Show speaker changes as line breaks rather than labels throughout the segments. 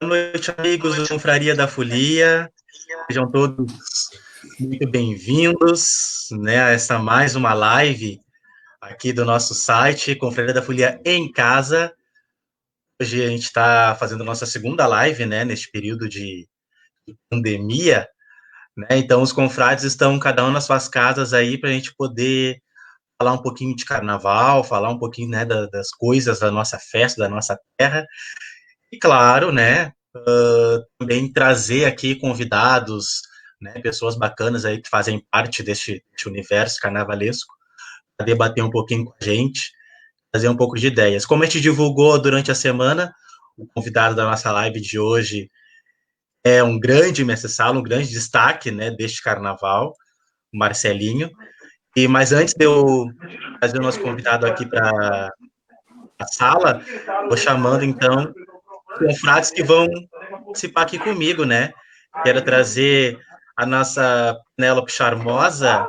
Boa noite, amigos do Confraria da Folia. Sejam todos muito bem-vindos, né, a essa mais uma live aqui do nosso site, Confraria da Folia em Casa. Hoje a gente está fazendo a nossa segunda live, né, neste período de pandemia, né, então os confrades estão cada um nas suas casas aí para a gente poder falar um pouquinho de carnaval, falar um pouquinho, né, das coisas da nossa festa, da nossa terra, e claro, né, também trazer aqui convidados, né, pessoas bacanas aí que fazem parte deste universo carnavalesco, para debater um pouquinho com a gente, trazer um pouco de ideias. Como a gente divulgou durante a semana, o convidado da nossa live de hoje é um grande mestre sala, um grande destaque, né, deste carnaval, o Marcelinho. Mas antes de eu trazer o nosso convidado aqui para a sala, vou chamando então confrades que vão participar aqui comigo, né? Quero trazer a nossa Penélope charmosa,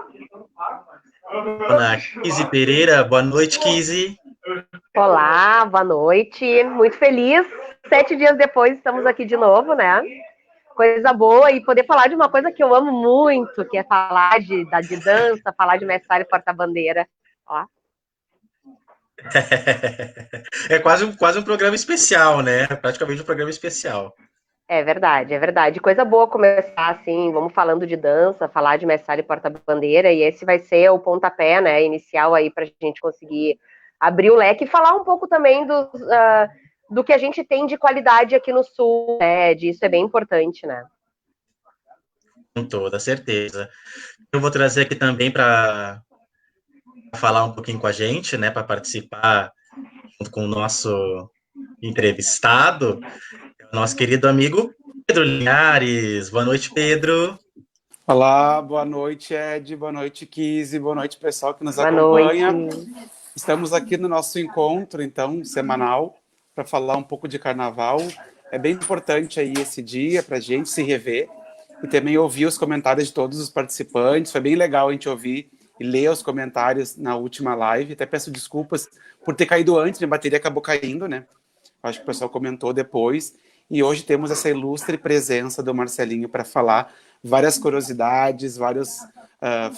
dona Kizzy Pereira. Boa noite, Kizzy.
Olá, boa noite. Muito feliz. 7 dias depois estamos aqui de novo, né? Coisa boa e poder falar de uma coisa que eu amo muito, que é falar de dança, falar de mestre e porta-bandeira. Ó.
É quase um programa especial, né? Praticamente um programa especial.
É verdade, é verdade. Coisa boa começar assim, vamos falando de dança, falar de mestre e porta-bandeira, e esse vai ser o pontapé, né, inicial aí para a gente conseguir abrir o leque e falar um pouco também do que a gente tem de qualidade aqui no Sul, né? Disso é bem importante, né?
Com toda certeza. Eu vou trazer aqui também para falar um pouquinho com a gente, né? Para participar junto com o nosso entrevistado, o nosso querido amigo Pedro Linhares. Boa noite, Pedro.
Olá, boa noite, Ed, boa noite, Kizzy, boa noite, pessoal que nos
Boa
acompanha.
noite.
Estamos aqui no nosso encontro, então, semanal, para falar um pouco de carnaval. É bem importante aí esse dia para a gente se rever e também ouvir os comentários de todos os participantes. Foi bem legal a gente ouvir e ler os comentários na última live. Até peço desculpas por ter caído antes, minha bateria acabou caindo, né? Acho que o pessoal comentou depois. E hoje temos essa ilustre presença do Marcelinho para falar várias curiosidades, vários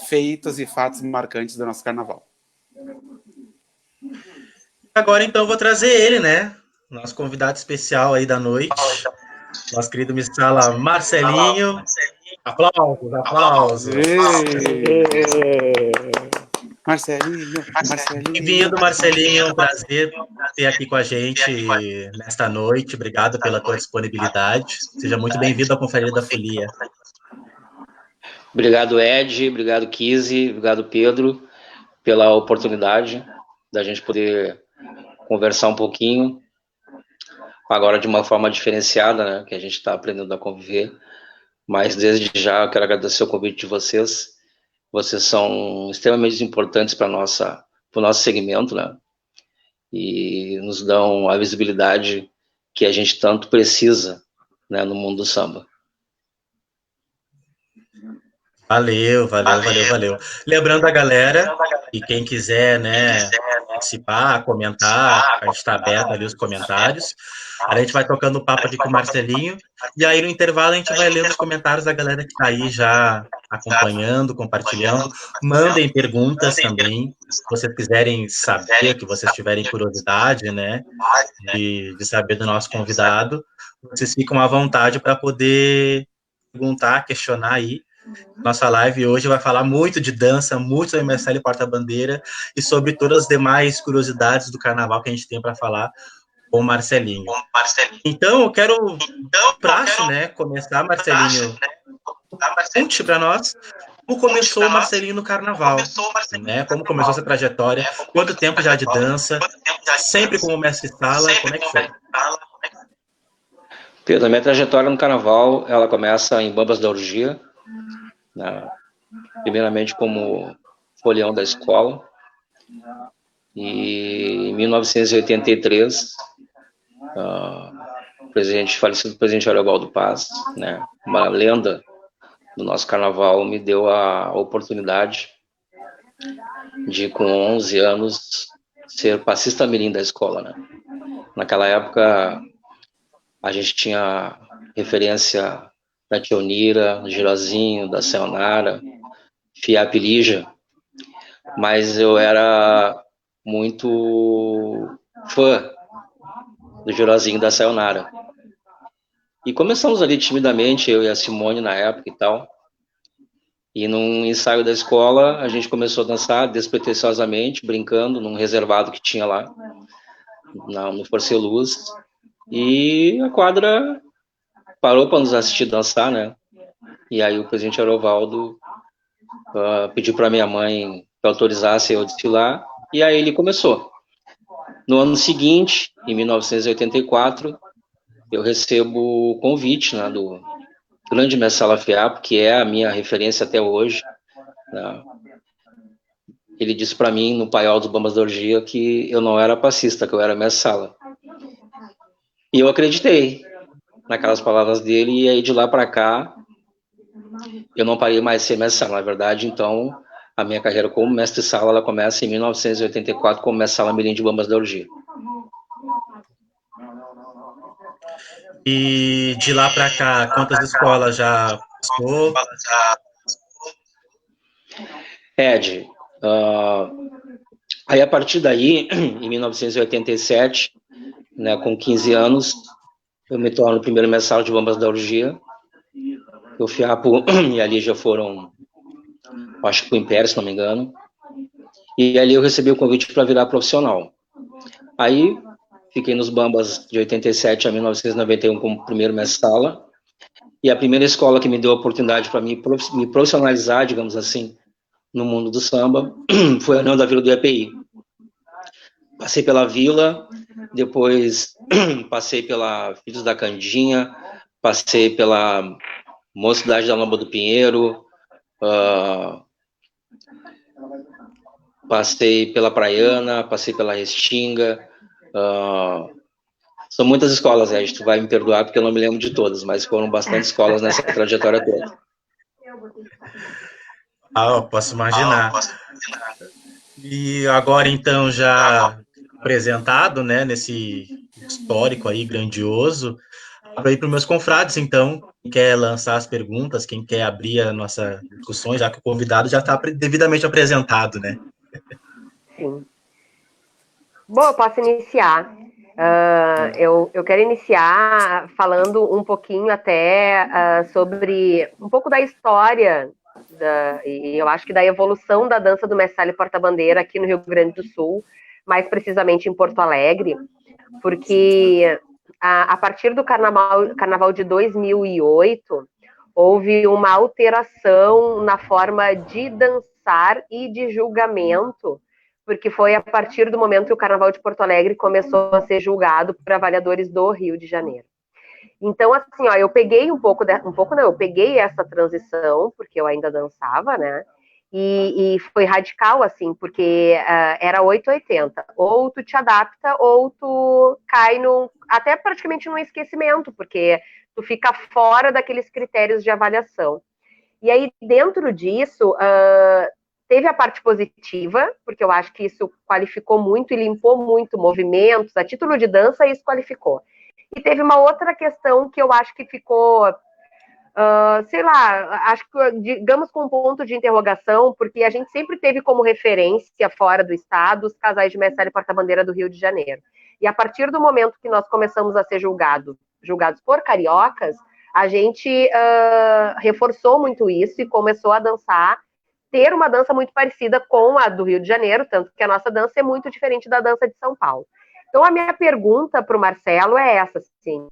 feitos e fatos marcantes do nosso carnaval.
Agora, então, vou trazer ele, né? Nosso convidado especial aí da noite. Nosso querido Missala Marcelinho. Aplausos, aplausos.
Marcelinho, Marcelinho.
Bem-vindo, Marcelinho. Um prazer ter aqui com a gente nesta noite. Obrigado pela tua disponibilidade. Seja muito bem-vindo à Confraria da Folia.
Obrigado, Ed. Obrigado, Kizzy. Obrigado, Pedro, pela oportunidade da gente poder conversar um pouquinho, agora de uma forma diferenciada, né, que a gente está aprendendo a conviver. Mas desde já eu quero agradecer o convite de vocês. Vocês são extremamente importantes para o nosso segmento, né? E nos dão a visibilidade que a gente tanto precisa, né, no mundo do samba.
Valeu. Lembrando a galera, e quem quiser, né, participar, comentar, a gente está aberto ali os comentários. A gente vai tocando o papo aqui com o Marcelinho, e aí no intervalo a gente vai lendo os comentários da galera que está aí já acompanhando, compartilhando. Mandem perguntas também, se vocês quiserem saber, que vocês tiverem curiosidade, né, de saber do nosso convidado, vocês ficam à vontade para poder perguntar, questionar aí. Nossa live hoje vai falar muito de dança, muito sobre MSL Porta-Bandeira e sobre todas as demais curiosidades do carnaval que a gente tem para falar com o Marcelinho. Então, eu quero, praxe, né, começar, Marcelinho, conte para nós como começou o Marcelinho no carnaval, né? Como começou essa trajetória, quanto tempo já de dança, sempre como mestre-sala, como é que foi?
Pedro, a minha trajetória no carnaval, ela começa em Bambas da Orgia, né? Primeiramente como folião da escola, e em 1983, o falecido presidente Ariobaldo Paz, né, uma lenda do nosso carnaval, me deu a oportunidade de, com 11 anos, ser passista mirim da escola, né? Naquela época, a gente tinha referência da Tionira, do Girozinho, da Sayonara, Fiap Lígia, mas eu era muito fã do Girozinho, da Sayonara. E começamos ali timidamente, eu e a Simone na época e tal. E num ensaio da escola, a gente começou a dançar despretensiosamente, brincando num reservado que tinha lá, no Forceluz. E a quadra parou para nos assistir dançar, né? E aí o presidente Arovaldo pediu para minha mãe que autorizasse eu desfilar, e aí ele começou. No ano seguinte, em 1984, eu recebo o convite, né, do grande mestre Sala Fiapo, que é a minha referência até hoje, né? Ele disse para mim, no paiol dos Bambas da Orgia, que eu não era passista, que eu era mestre Sala. E eu acreditei naquelas palavras dele, e aí de lá para cá, eu não parei mais de ser mestre Sala. Na verdade, então, a minha carreira como mestre Sala, ela começa em 1984 como mestre Sala Mirim de Bambas da Orgia.
E de lá para cá, quantas escolas já passou?
Ed, aí a partir daí, em 1987, né, com 15 anos, eu me torno o primeiro mestre Sala de Bambas da Orgia. O Fiapo e a Lígia foram, acho que para o Império, se não me engano. E ali eu recebi o convite para virar profissional. Aí fiquei nos Bambas de 87 a 1991 como primeiro mestre Sala. E a primeira escola que me deu a oportunidade para me profissionalizar, digamos assim, no mundo do samba, foi a União da Vila do EPI. Passei pela Vila, depois passei pela Filhos da Candinha, passei pela Mocidade da Lomba do Pinheiro, passei pela Praiana, passei pela Restinga. São muitas escolas, né? Tu vai me perdoar porque eu não me lembro de todas, mas foram bastante escolas nessa trajetória toda.
Eu posso imaginar. E agora, então, já apresentado, né, nesse histórico aí grandioso, abro aí para os meus confrades, então, quem quer lançar as perguntas, quem quer abrir a nossa discussão, já que o convidado já está devidamente apresentado, né?
Sim. Bom, eu posso iniciar. Eu quero iniciar falando um pouquinho até sobre um pouco da história e eu acho que da evolução da dança do Mestre Sala e Porta-Bandeira aqui no Rio Grande do Sul, mais precisamente em Porto Alegre, porque a partir do carnaval de 2008, houve uma alteração na forma de dançar e de julgamento, porque foi a partir do momento que o Carnaval de Porto Alegre começou a ser julgado por avaliadores do Rio de Janeiro. Então, assim, eu peguei eu peguei essa transição, porque eu ainda dançava, né? E foi radical, assim, porque era 880. Ou tu te adapta, ou tu cai até praticamente num esquecimento, porque tu fica fora daqueles critérios de avaliação. E aí, dentro disso, teve a parte positiva, porque eu acho que isso qualificou muito e limpou muito movimentos, a título de dança, isso qualificou. E teve uma outra questão que eu acho que ficou, sei lá, acho que, digamos, com um ponto de interrogação, porque a gente sempre teve como referência fora do estado os casais de mestre e porta-bandeira do Rio de Janeiro. E a partir do momento que nós começamos a ser julgados por cariocas, a gente reforçou muito isso e começou a ter uma dança muito parecida com a do Rio de Janeiro, tanto que a nossa dança é muito diferente da dança de São Paulo. Então, a minha pergunta para o Marcelo é essa, assim,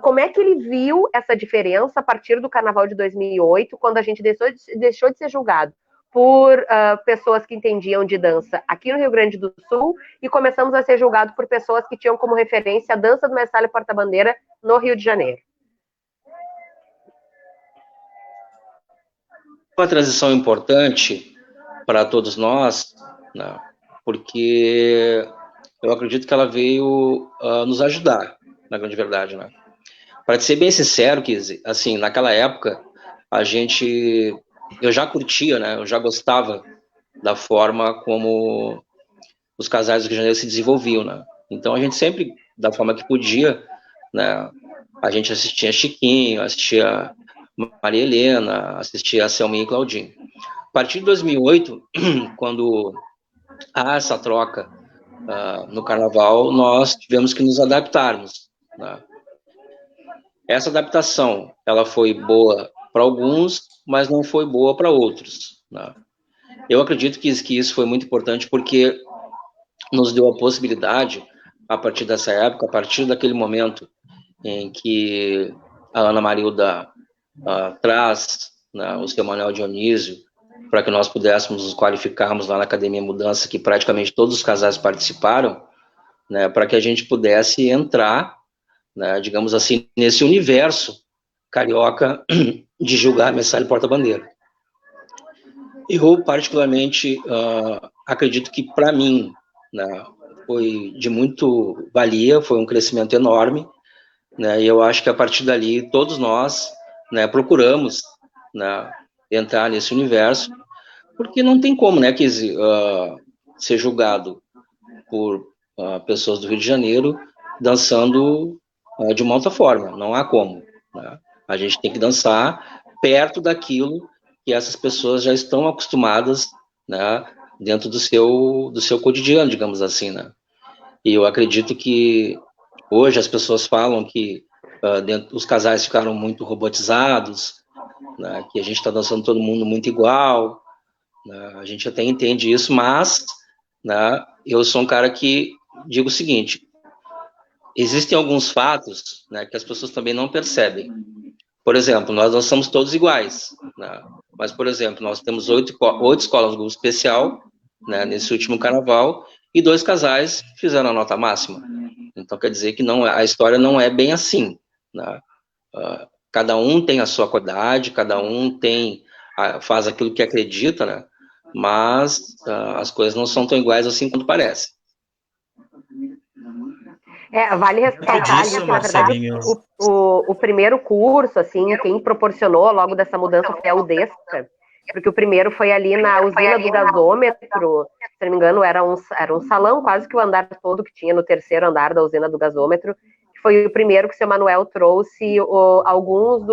como é que ele viu essa diferença a partir do Carnaval de 2008, quando a gente deixou de ser julgado por pessoas que entendiam de dança aqui no Rio Grande do Sul e começamos a ser julgados por pessoas que tinham como referência a dança do Mestre Sala e Porta-Bandeira no Rio de Janeiro?
Uma transição importante para todos nós, né, porque eu acredito que ela veio nos ajudar, na grande verdade, né? Para ser bem sincero, Kizzy, assim, naquela época, eu já curtia, né? Eu já gostava da forma como os casais do Rio de Janeiro se desenvolviam, né? Então a gente sempre, da forma que podia, né, a gente assistia Chiquinho, assistia Maria Helena, assistia a Selminha e Claudinho. A partir de 2008, quando há essa troca no carnaval, nós tivemos que nos adaptarmos, né? Essa adaptação, ela foi boa para alguns, mas não foi boa para outros, né? Eu acredito que isso foi muito importante porque nos deu a possibilidade, a partir dessa época, a partir daquele momento em que a Ana Marilda traz, né, o seu Manuel Dionísio, para que nós pudéssemos nos qualificarmos lá na Academia Mudança, que praticamente todos os casais participaram, né, para que a gente pudesse entrar, né, digamos assim, nesse universo carioca de julgar a Messalha e Porta-Bandeira. Eu, particularmente, acredito que, para mim, né, foi de muito valia, foi um crescimento enorme, né, e eu acho que, a partir dali, todos nós, né, procuramos, né, entrar nesse universo, porque não tem como, né, ser julgado por pessoas do Rio de Janeiro dançando de uma outra forma, não há como, né? A gente tem que dançar perto daquilo que essas pessoas já estão acostumadas, né, dentro do seu cotidiano, digamos assim, né? E eu acredito que hoje as pessoas falam que os casais ficaram muito robotizados, né, que a gente está dançando todo mundo muito igual, né, a gente até entende isso, mas, né, eu sou um cara que digo o seguinte: existem alguns fatos, né, que as pessoas também não percebem. Por exemplo, nós não somos todos iguais, né? Mas, por exemplo, nós temos 8 escolas do grupo especial, né, nesse último carnaval, e 2 casais fizeram a nota máxima. Então, quer dizer que a história não é bem assim, né? Cada um tem a sua qualidade, cada um faz aquilo que acredita, né? Mas as coisas não são tão iguais assim quanto parece.
Vale ressaltar ali que, na verdade, o primeiro curso, assim, quem proporcionou logo dessa mudança foi a UDESCA, porque o primeiro foi ali na usina do gasômetro, se não me engano, era um salão, quase que o andar todo que tinha no terceiro andar da usina do gasômetro, que foi o primeiro que o seu Manuel trouxe alguns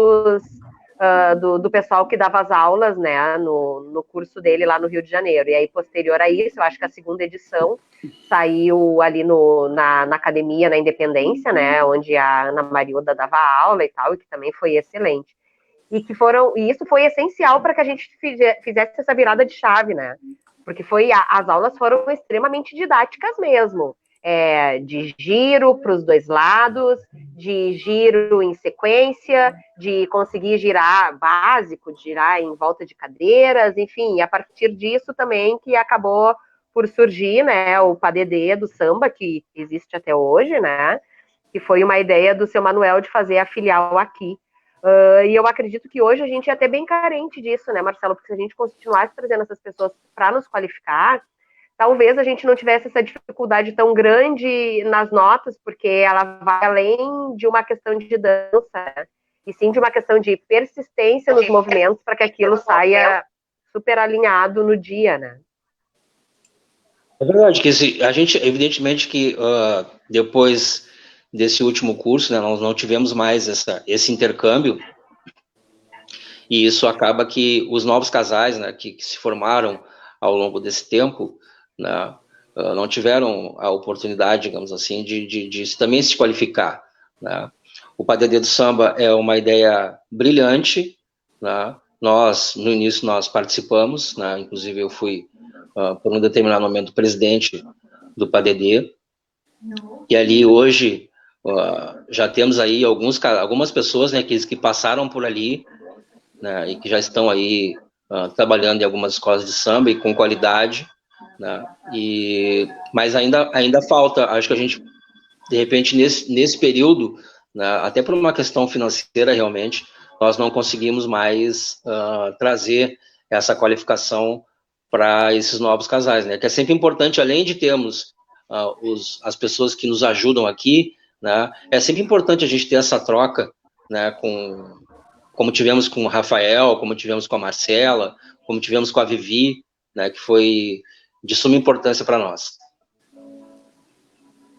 do pessoal que dava as aulas, né, no curso dele lá no Rio de Janeiro. E aí, posterior a isso, eu acho que a segunda edição saiu ali na academia, na Independência, né, onde a Ana Marilda dava aula e tal, e que também foi excelente. E isso foi essencial para que a gente fizesse essa virada de chave, né? Porque as aulas foram extremamente didáticas mesmo. De giro para os dois lados, de giro em sequência, de conseguir girar básico, de girar em volta de cadeiras, enfim, e a partir disso também que acabou por surgir, né, o padedê do samba, que existe até hoje, né, que foi uma ideia do seu Manuel de fazer a filial aqui. E eu acredito que hoje a gente é até bem carente disso, né, Marcelo, porque se a gente continuasse trazendo essas pessoas para nos qualificar, talvez a gente não tivesse essa dificuldade tão grande nas notas, porque ela vai além de uma questão de dança, e sim de uma questão de persistência nos movimentos para que aquilo saia super alinhado no dia, né?
É verdade que a gente, evidentemente que depois desse último curso, né, nós não tivemos mais esse intercâmbio, e isso acaba que os novos casais, né, que se formaram ao longo desse tempo, né, não tiveram a oportunidade, digamos assim, de também se qualificar, né? O padedê do samba é uma ideia brilhante, né? No início, nós participamos, né? Inclusive eu fui, por um determinado momento, presidente do padedê, e ali hoje já temos aí algumas pessoas, né, que passaram por ali, né, e que já estão aí trabalhando em algumas escolas de samba e com qualidade, né, mas ainda falta, acho que a gente, de repente, nesse período, né, até por uma questão financeira realmente, nós não conseguimos mais trazer essa qualificação para esses novos casais, né, que é sempre importante, além de termos as pessoas que nos ajudam aqui, né, é sempre importante a gente ter essa troca, né, como tivemos com o Rafael, como tivemos com a Marcela, como tivemos com a Vivi, né, que foi de suma importância para nós.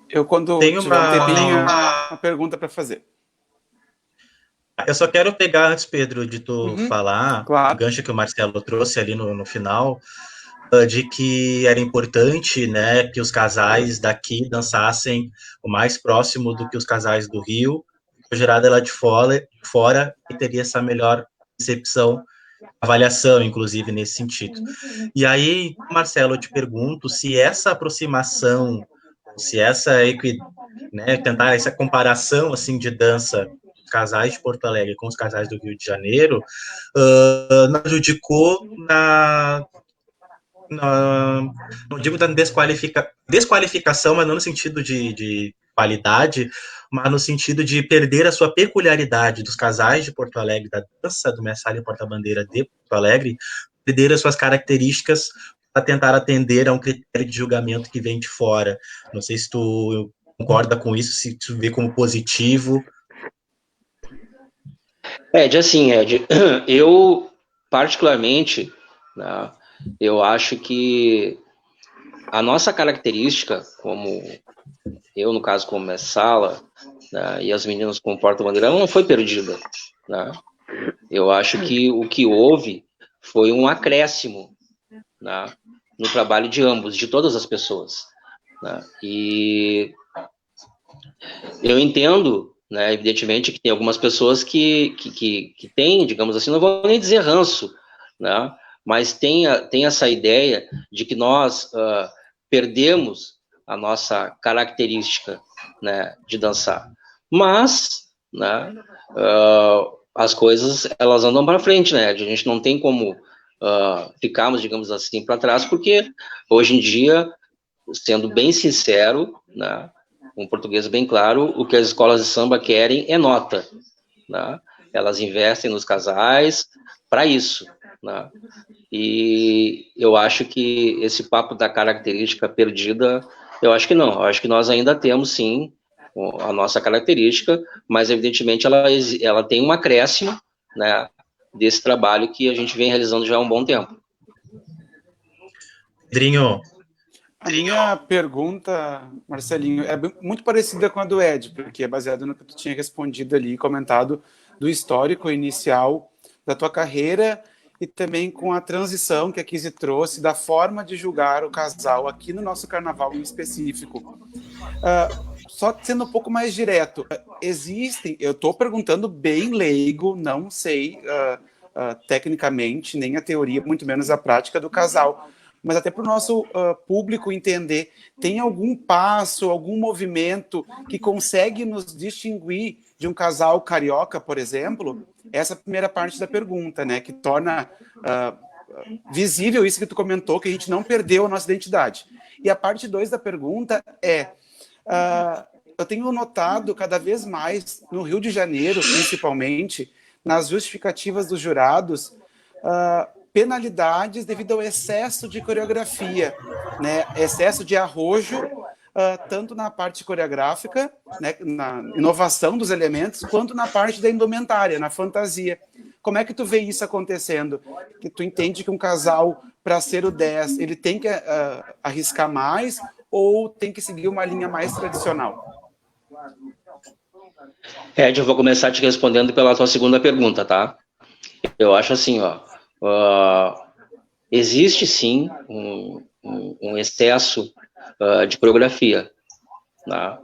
Eu, quando tiver um tempinho, uma pergunta para fazer.
Eu só quero pegar antes, Pedro, de tu falar,
claro.
o gancho que o Marcelo trouxe ali no final, de que era importante, né, que os casais daqui dançassem o mais próximo do que os casais do Rio, gerada lá de fora e teria essa melhor recepção, avaliação, inclusive, nesse sentido. E aí, Marcelo, eu te pergunto se essa aproximação, se essa né, tentar essa comparação assim de dança dos casais de Porto Alegre com os casais do Rio de Janeiro, não prejudicou não digo da desqualificação, mas não no sentido de qualidade, mas no sentido de perder a sua peculiaridade dos casais de Porto Alegre, da dança do Messalha e Porta-Bandeira de Porto Alegre, perder as suas características para tentar atender a um critério de julgamento que vem de fora. Não sei se tu concorda com isso, se tu vê como positivo.
Eu particularmente, né, eu acho que a nossa característica, como eu, no caso, como Messala, né, e as meninas como Porta-Bandeira, não foi perdida. Né? Eu acho que o que houve foi um acréscimo, né, no trabalho de ambos, de todas as pessoas. Né? E eu entendo, né, evidentemente, que tem algumas pessoas que têm, digamos assim, não vou nem dizer ranço, né, mas tem essa ideia de que nós perdemos a nossa característica, né, de dançar. Mas, né, as coisas, elas andam para frente, né, a gente não tem como ficarmos, digamos assim, para trás, porque hoje em dia, sendo bem sincero, né, um português bem claro, o que as escolas de samba querem é nota. Né? Elas investem nos casais para isso. Né? E eu acho que esse papo da característica perdida, eu acho que não. Eu acho que nós ainda temos, sim, a nossa característica, mas, evidentemente, ela tem um acréscimo, né, desse trabalho que a gente vem realizando já há um bom tempo.
Pedrinho.
A minha pergunta, Marcelinho, é muito parecida com a do Ed, porque é baseado no que tu tinha respondido ali, comentado do histórico inicial da tua carreira e também com a transição que a Kizzy trouxe da forma de julgar o casal aqui no nosso carnaval em específico. Só sendo um pouco mais direto, existem, eu estou perguntando bem leigo, não sei tecnicamente, nem a teoria, muito menos a prática do casal, mas até para o nosso público entender, tem algum passo, algum movimento que consegue nos distinguir de um casal carioca, por exemplo? Essa é a primeira parte da pergunta, né, que torna visível isso que tu comentou, que a gente não perdeu a nossa identidade. E a parte 2 da pergunta é, eu tenho notado cada vez mais, no Rio de Janeiro, principalmente, nas justificativas dos jurados, penalidades devido ao excesso de coreografia, né? Excesso de arrojo, tanto na parte coreográfica, né, na inovação dos elementos, quanto na parte da indumentária, na fantasia. Como é que tu vê isso acontecendo? Que tu entende que um casal, para ser o 10, ele tem que arriscar mais ou tem que seguir uma linha mais tradicional?
Ed, eu vou começar te respondendo pela tua segunda pergunta, tá? Eu acho assim, existe sim um excesso de coreografia, tá?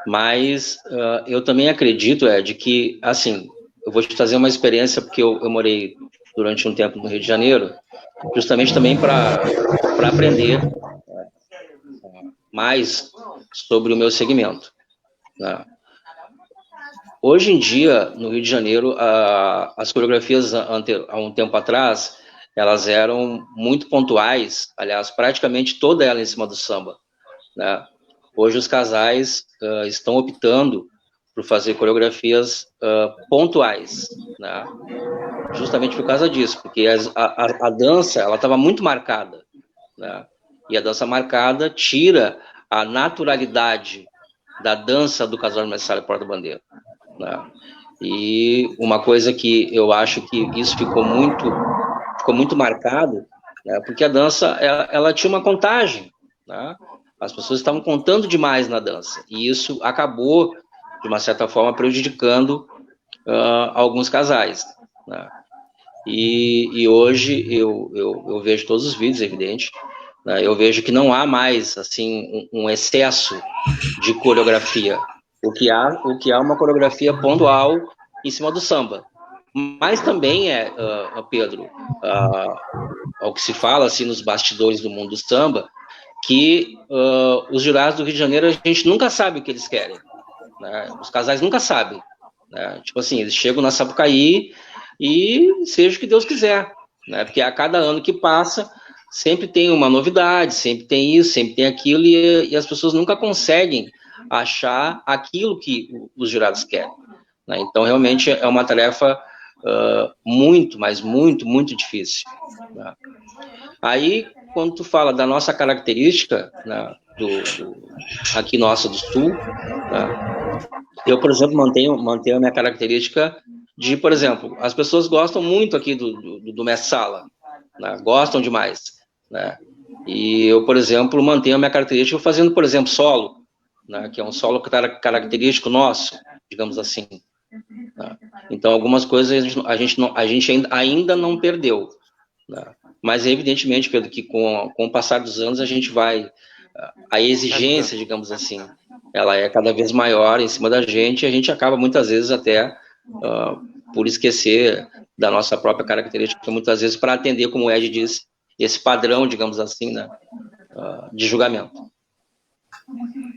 Mas eu também acredito, Ed, que, assim, eu vou te trazer uma experiência, porque eu morei durante um tempo no Rio de Janeiro, justamente também para aprender mais sobre o meu segmento, tá? Hoje em dia, no Rio de Janeiro, as coreografias há um tempo atrás, elas eram muito pontuais, aliás, praticamente toda ela em cima do samba. Né? Hoje os casais estão optando por fazer coreografias pontuais, né? Justamente por causa disso, porque a dança ela estava muito marcada, né? E a dança marcada tira a naturalidade da dança do casal de Messalha e Porta-Bandeira. Né? E uma coisa que eu acho que isso ficou muito marcado, né? Porque a dança ela tinha uma contagem, né? As pessoas estavam contando demais na dança e isso acabou de uma certa forma prejudicando alguns casais, né? E hoje eu vejo todos os vídeos, é evidente, né? Eu vejo que não há mais assim um excesso de coreografia. O que há uma coreografia pontual em cima do samba. Mas também Pedro, ao que se fala assim nos bastidores do mundo do samba, que os jurados do Rio de Janeiro, a gente nunca sabe o que eles querem, né? Os casais nunca sabem, né? Tipo assim, eles chegam na Sapucaí e seja o que Deus quiser, né? Porque a cada ano que passa, sempre tem uma novidade, sempre tem isso, sempre tem aquilo, e as pessoas nunca conseguem achar aquilo que os jurados querem, né? Então, realmente, é uma tarefa muito, mas muito, muito difícil, né? Aí, quando tu fala da nossa característica, né, aqui nossa do Sul, né, eu, por exemplo, mantenho a minha característica de, por exemplo, as pessoas gostam muito aqui do Mestre Sala, né, gostam demais, né, e eu, por exemplo, mantenho a minha característica fazendo, por exemplo, solo, né, que é um solo característico nosso, digamos assim, né. Então, algumas coisas a gente ainda não perdeu, né. Mas, evidentemente, Pedro, que com o passar dos anos a gente vai... A exigência, digamos assim, ela é cada vez maior em cima da gente, e a gente acaba, muitas vezes, até por esquecer da nossa própria característica, muitas vezes, para atender, como o Ed disse, esse padrão, digamos assim, né, de julgamento.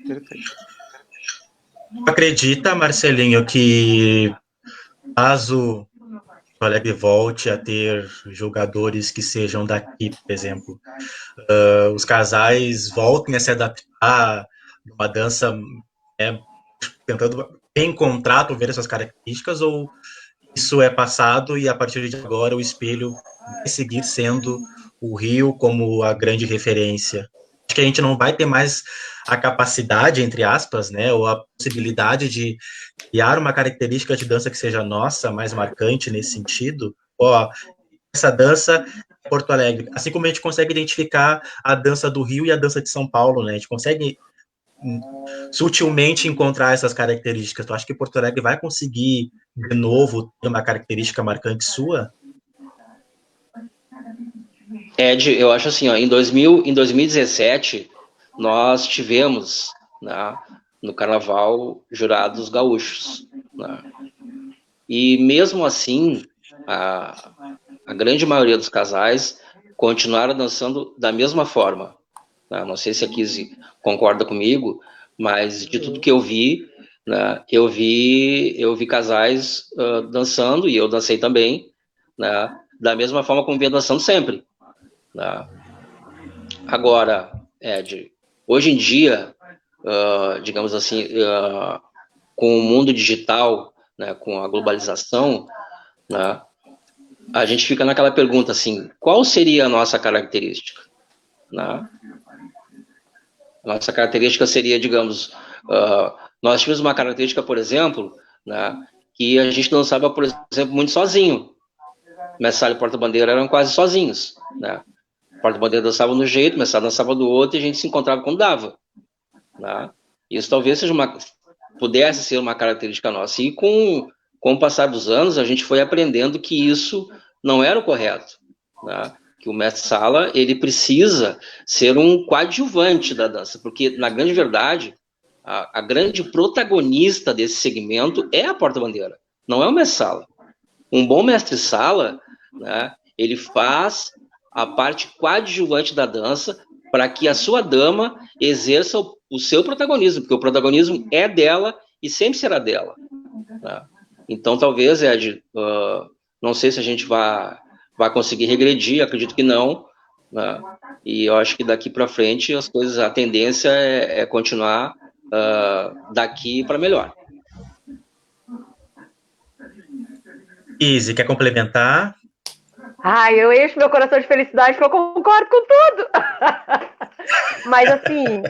Perfeito.
Acredita, Marcelinho, que caso o Alegre volte a ter jogadores que sejam daqui, por exemplo, os casais voltem a se adaptar uma dança, tentando encontrar, ver essas características, ou isso é passado e a partir de agora o espelho vai seguir sendo o Rio como a grande referência? Acho que a gente não vai ter mais a capacidade, entre aspas, né, ou a possibilidade de criar uma característica de dança que seja nossa, mais marcante nesse sentido. Ó, essa dança em Porto Alegre, assim como a gente consegue identificar a dança do Rio e a dança de São Paulo, né? A gente consegue sutilmente encontrar essas características. Tu acha que Porto Alegre vai conseguir, de novo, ter uma característica marcante sua?
Ed, eu acho assim, ó, em 2017, nós tivemos, né, no Carnaval, jurados gaúchos, né? E mesmo assim, a grande maioria dos casais continuaram dançando da mesma forma, né? Não sei se a Kizzy concorda comigo, mas de tudo que eu vi, né, eu vi casais dançando, e eu dancei também, né, da mesma forma como vinha dançando sempre, né? Agora, Ed, hoje em dia, digamos assim, com o mundo digital, né, com a globalização, né, a gente fica naquela pergunta assim, qual seria a nossa característica, né? Nossa característica seria, digamos, nós tínhamos uma característica, por exemplo, né, que a gente dançava, por exemplo, muito sozinho. Messalha e Porta-Bandeira eram quase sozinhos, né? Porta-Bandeira dançava de um jeito, Messalha dançava do outro, e a gente se encontrava quando dava, né? Isso talvez pudesse ser uma característica nossa. E com o passar dos anos, a gente foi aprendendo que isso não era o correto, né? Que o mestre-sala, ele precisa ser um coadjuvante da dança, porque, na grande verdade, a grande protagonista desse segmento é a porta-bandeira, não é o mestre-sala. Um bom mestre-sala, né, ele faz a parte coadjuvante da dança para que a sua dama exerça o seu protagonismo, porque o protagonismo é dela e sempre será dela, né? Então, talvez, Ed, não sei se a gente vai conseguir regredir, acredito que não, né? E eu acho que daqui para frente as coisas, a tendência é continuar daqui para melhor.
Izzy, quer complementar?
Ai, eu encho meu coração de felicidade, porque eu concordo com tudo. Mas, assim,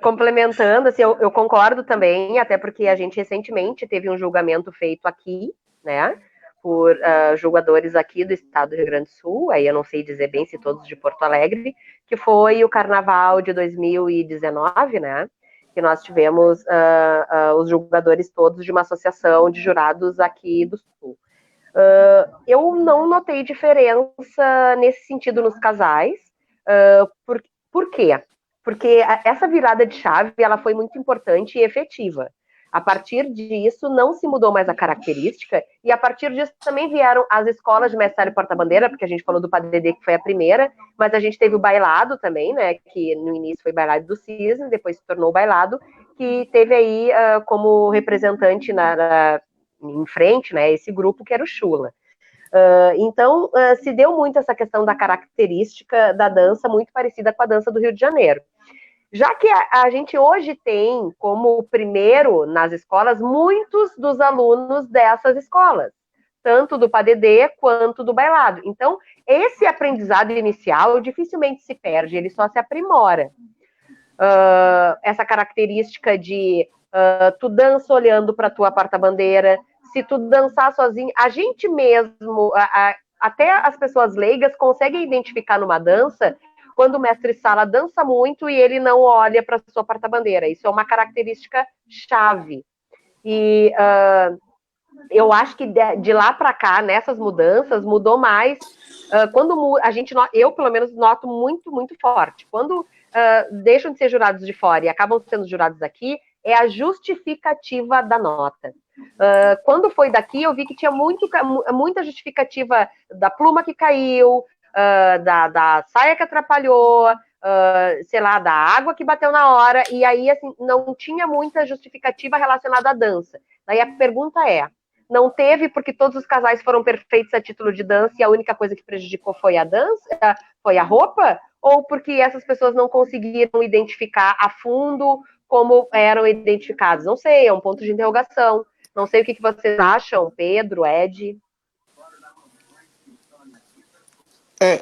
complementando, assim, eu concordo também, até porque a gente recentemente teve um julgamento feito aqui, né, por julgadores aqui do estado do Rio Grande do Sul, aí eu não sei dizer bem se todos de Porto Alegre, que foi o Carnaval de 2019, né, que nós tivemos os julgadores todos de uma associação de jurados aqui do Sul. Eu não notei diferença nesse sentido nos casais. Por quê? Porque essa virada de chave ela foi muito importante e efetiva. A partir disso, não se mudou mais a característica, e a partir disso também vieram as escolas de mestre e porta-bandeira, porque a gente falou do PADD, que foi a primeira, mas a gente teve o bailado também, né, que no início foi bailado do Cisne, depois se tornou o bailado, que teve aí como representante em frente, né, esse grupo que era o Chula. Então, se deu muito essa questão da característica da dança, muito parecida com a dança do Rio de Janeiro. Já que a gente hoje tem como primeiro nas escolas muitos dos alunos dessas escolas, tanto do PADD quanto do bailado. Então, esse aprendizado inicial dificilmente se perde, ele só se aprimora. Essa característica de tu dança olhando para a tua porta-bandeira, se tu dançar sozinho, a gente mesmo, até as pessoas leigas conseguem identificar numa dança quando o mestre-sala dança muito e ele não olha para a sua porta-bandeira. Isso é uma característica chave. E eu acho que de lá para cá, nessas mudanças, mudou mais. Quando eu, pelo menos, noto muito, muito forte. Quando deixam de ser jurados de fora e acabam sendo jurados aqui, é a justificativa da nota. Quando foi daqui, eu vi que tinha muita justificativa da pluma que caiu, da saia que atrapalhou, sei lá, da água que bateu na hora, e aí, assim, não tinha muita justificativa relacionada à dança. Daí a pergunta não teve porque todos os casais foram perfeitos a título de dança e a única coisa que prejudicou foi a dança, foi a roupa? Ou porque essas pessoas não conseguiram identificar a fundo como eram identificados? Não sei, é um ponto de interrogação. Não sei o que vocês acham, Pedro, Ed.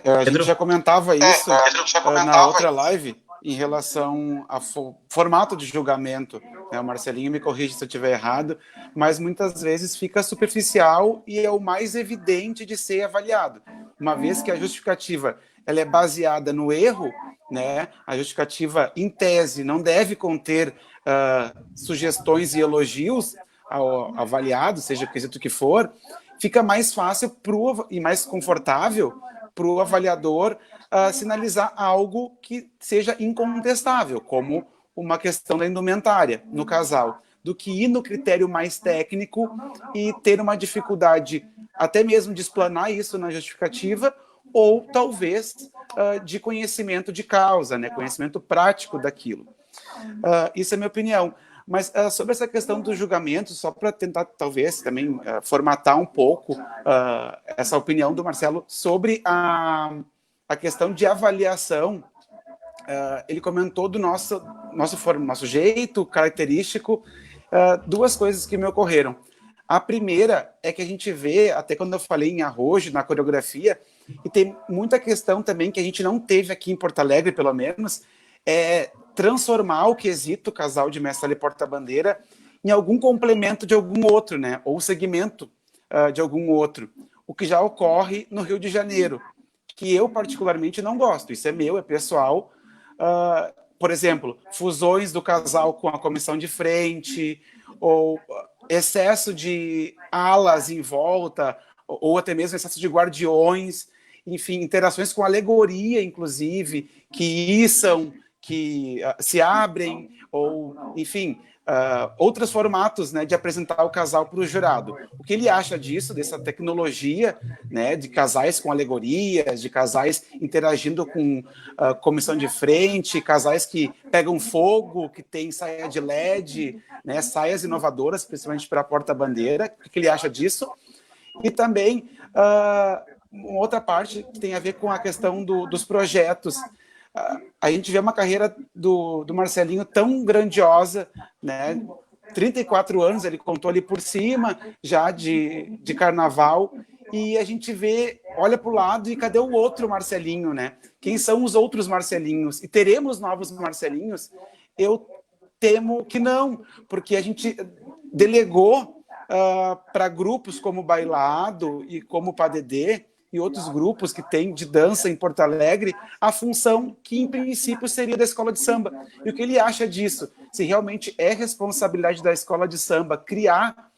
A gente já comentava isso na outra live em relação ao formato de julgamento. O Marcelinho me corrige se eu estiver errado, mas muitas vezes fica superficial e é o mais evidente de ser avaliado. Uma vez que a justificativa ela é baseada no erro, né, a justificativa, em tese, não deve conter sugestões e elogios ao avaliado, seja o quesito que for, fica mais fácil e mais confortável para o avaliador sinalizar algo que seja incontestável, como uma questão da indumentária no casal, do que ir no critério mais técnico e ter uma dificuldade até mesmo de explanar isso na justificativa, ou talvez de conhecimento de causa, né, conhecimento prático daquilo. Isso é a minha opinião. Mas sobre essa questão do julgamento, só para tentar, talvez, também formatar um pouco essa opinião do Marcelo sobre a questão de avaliação, ele comentou do nosso jeito característico, duas coisas que me ocorreram. A primeira é que a gente vê, até quando eu falei em arrojo, na coreografia, e tem muita questão também que a gente não teve aqui em Porto Alegre, pelo menos, transformar o quesito casal de mestre e porta-bandeira em algum complemento de algum outro, né? Ou segmento de algum outro. O que já ocorre no Rio de Janeiro, que eu particularmente não gosto. Isso é meu, é pessoal. Por exemplo, fusões do casal com a comissão de frente, ou excesso de alas em volta, ou até mesmo excesso de guardiões, enfim, interações com alegoria, inclusive, que içam, que se abrem, ou, enfim, outros formatos, né, de apresentar o casal para o jurado. O que ele acha disso, dessa tecnologia, né, de casais com alegorias, de casais interagindo com comissão de frente, casais que pegam fogo, que tem saia de LED, né, saias inovadoras, principalmente para a porta-bandeira. O que ele acha disso? E também uma outra parte que tem a ver com a questão dos projetos. A gente vê uma carreira do Marcelinho tão grandiosa, né? 34 anos, ele contou ali por cima, já de carnaval, e a gente olha para o lado e cadê o outro Marcelinho, né? Quem são os outros Marcelinhos? E teremos novos Marcelinhos? Eu temo que não, porque a gente delegou para grupos como o Bailado e como o PADD, e outros grupos que tem de dança em Porto Alegre a função que, em princípio, seria da escola de samba. E o que ele acha disso? Se realmente é responsabilidade da escola de samba criar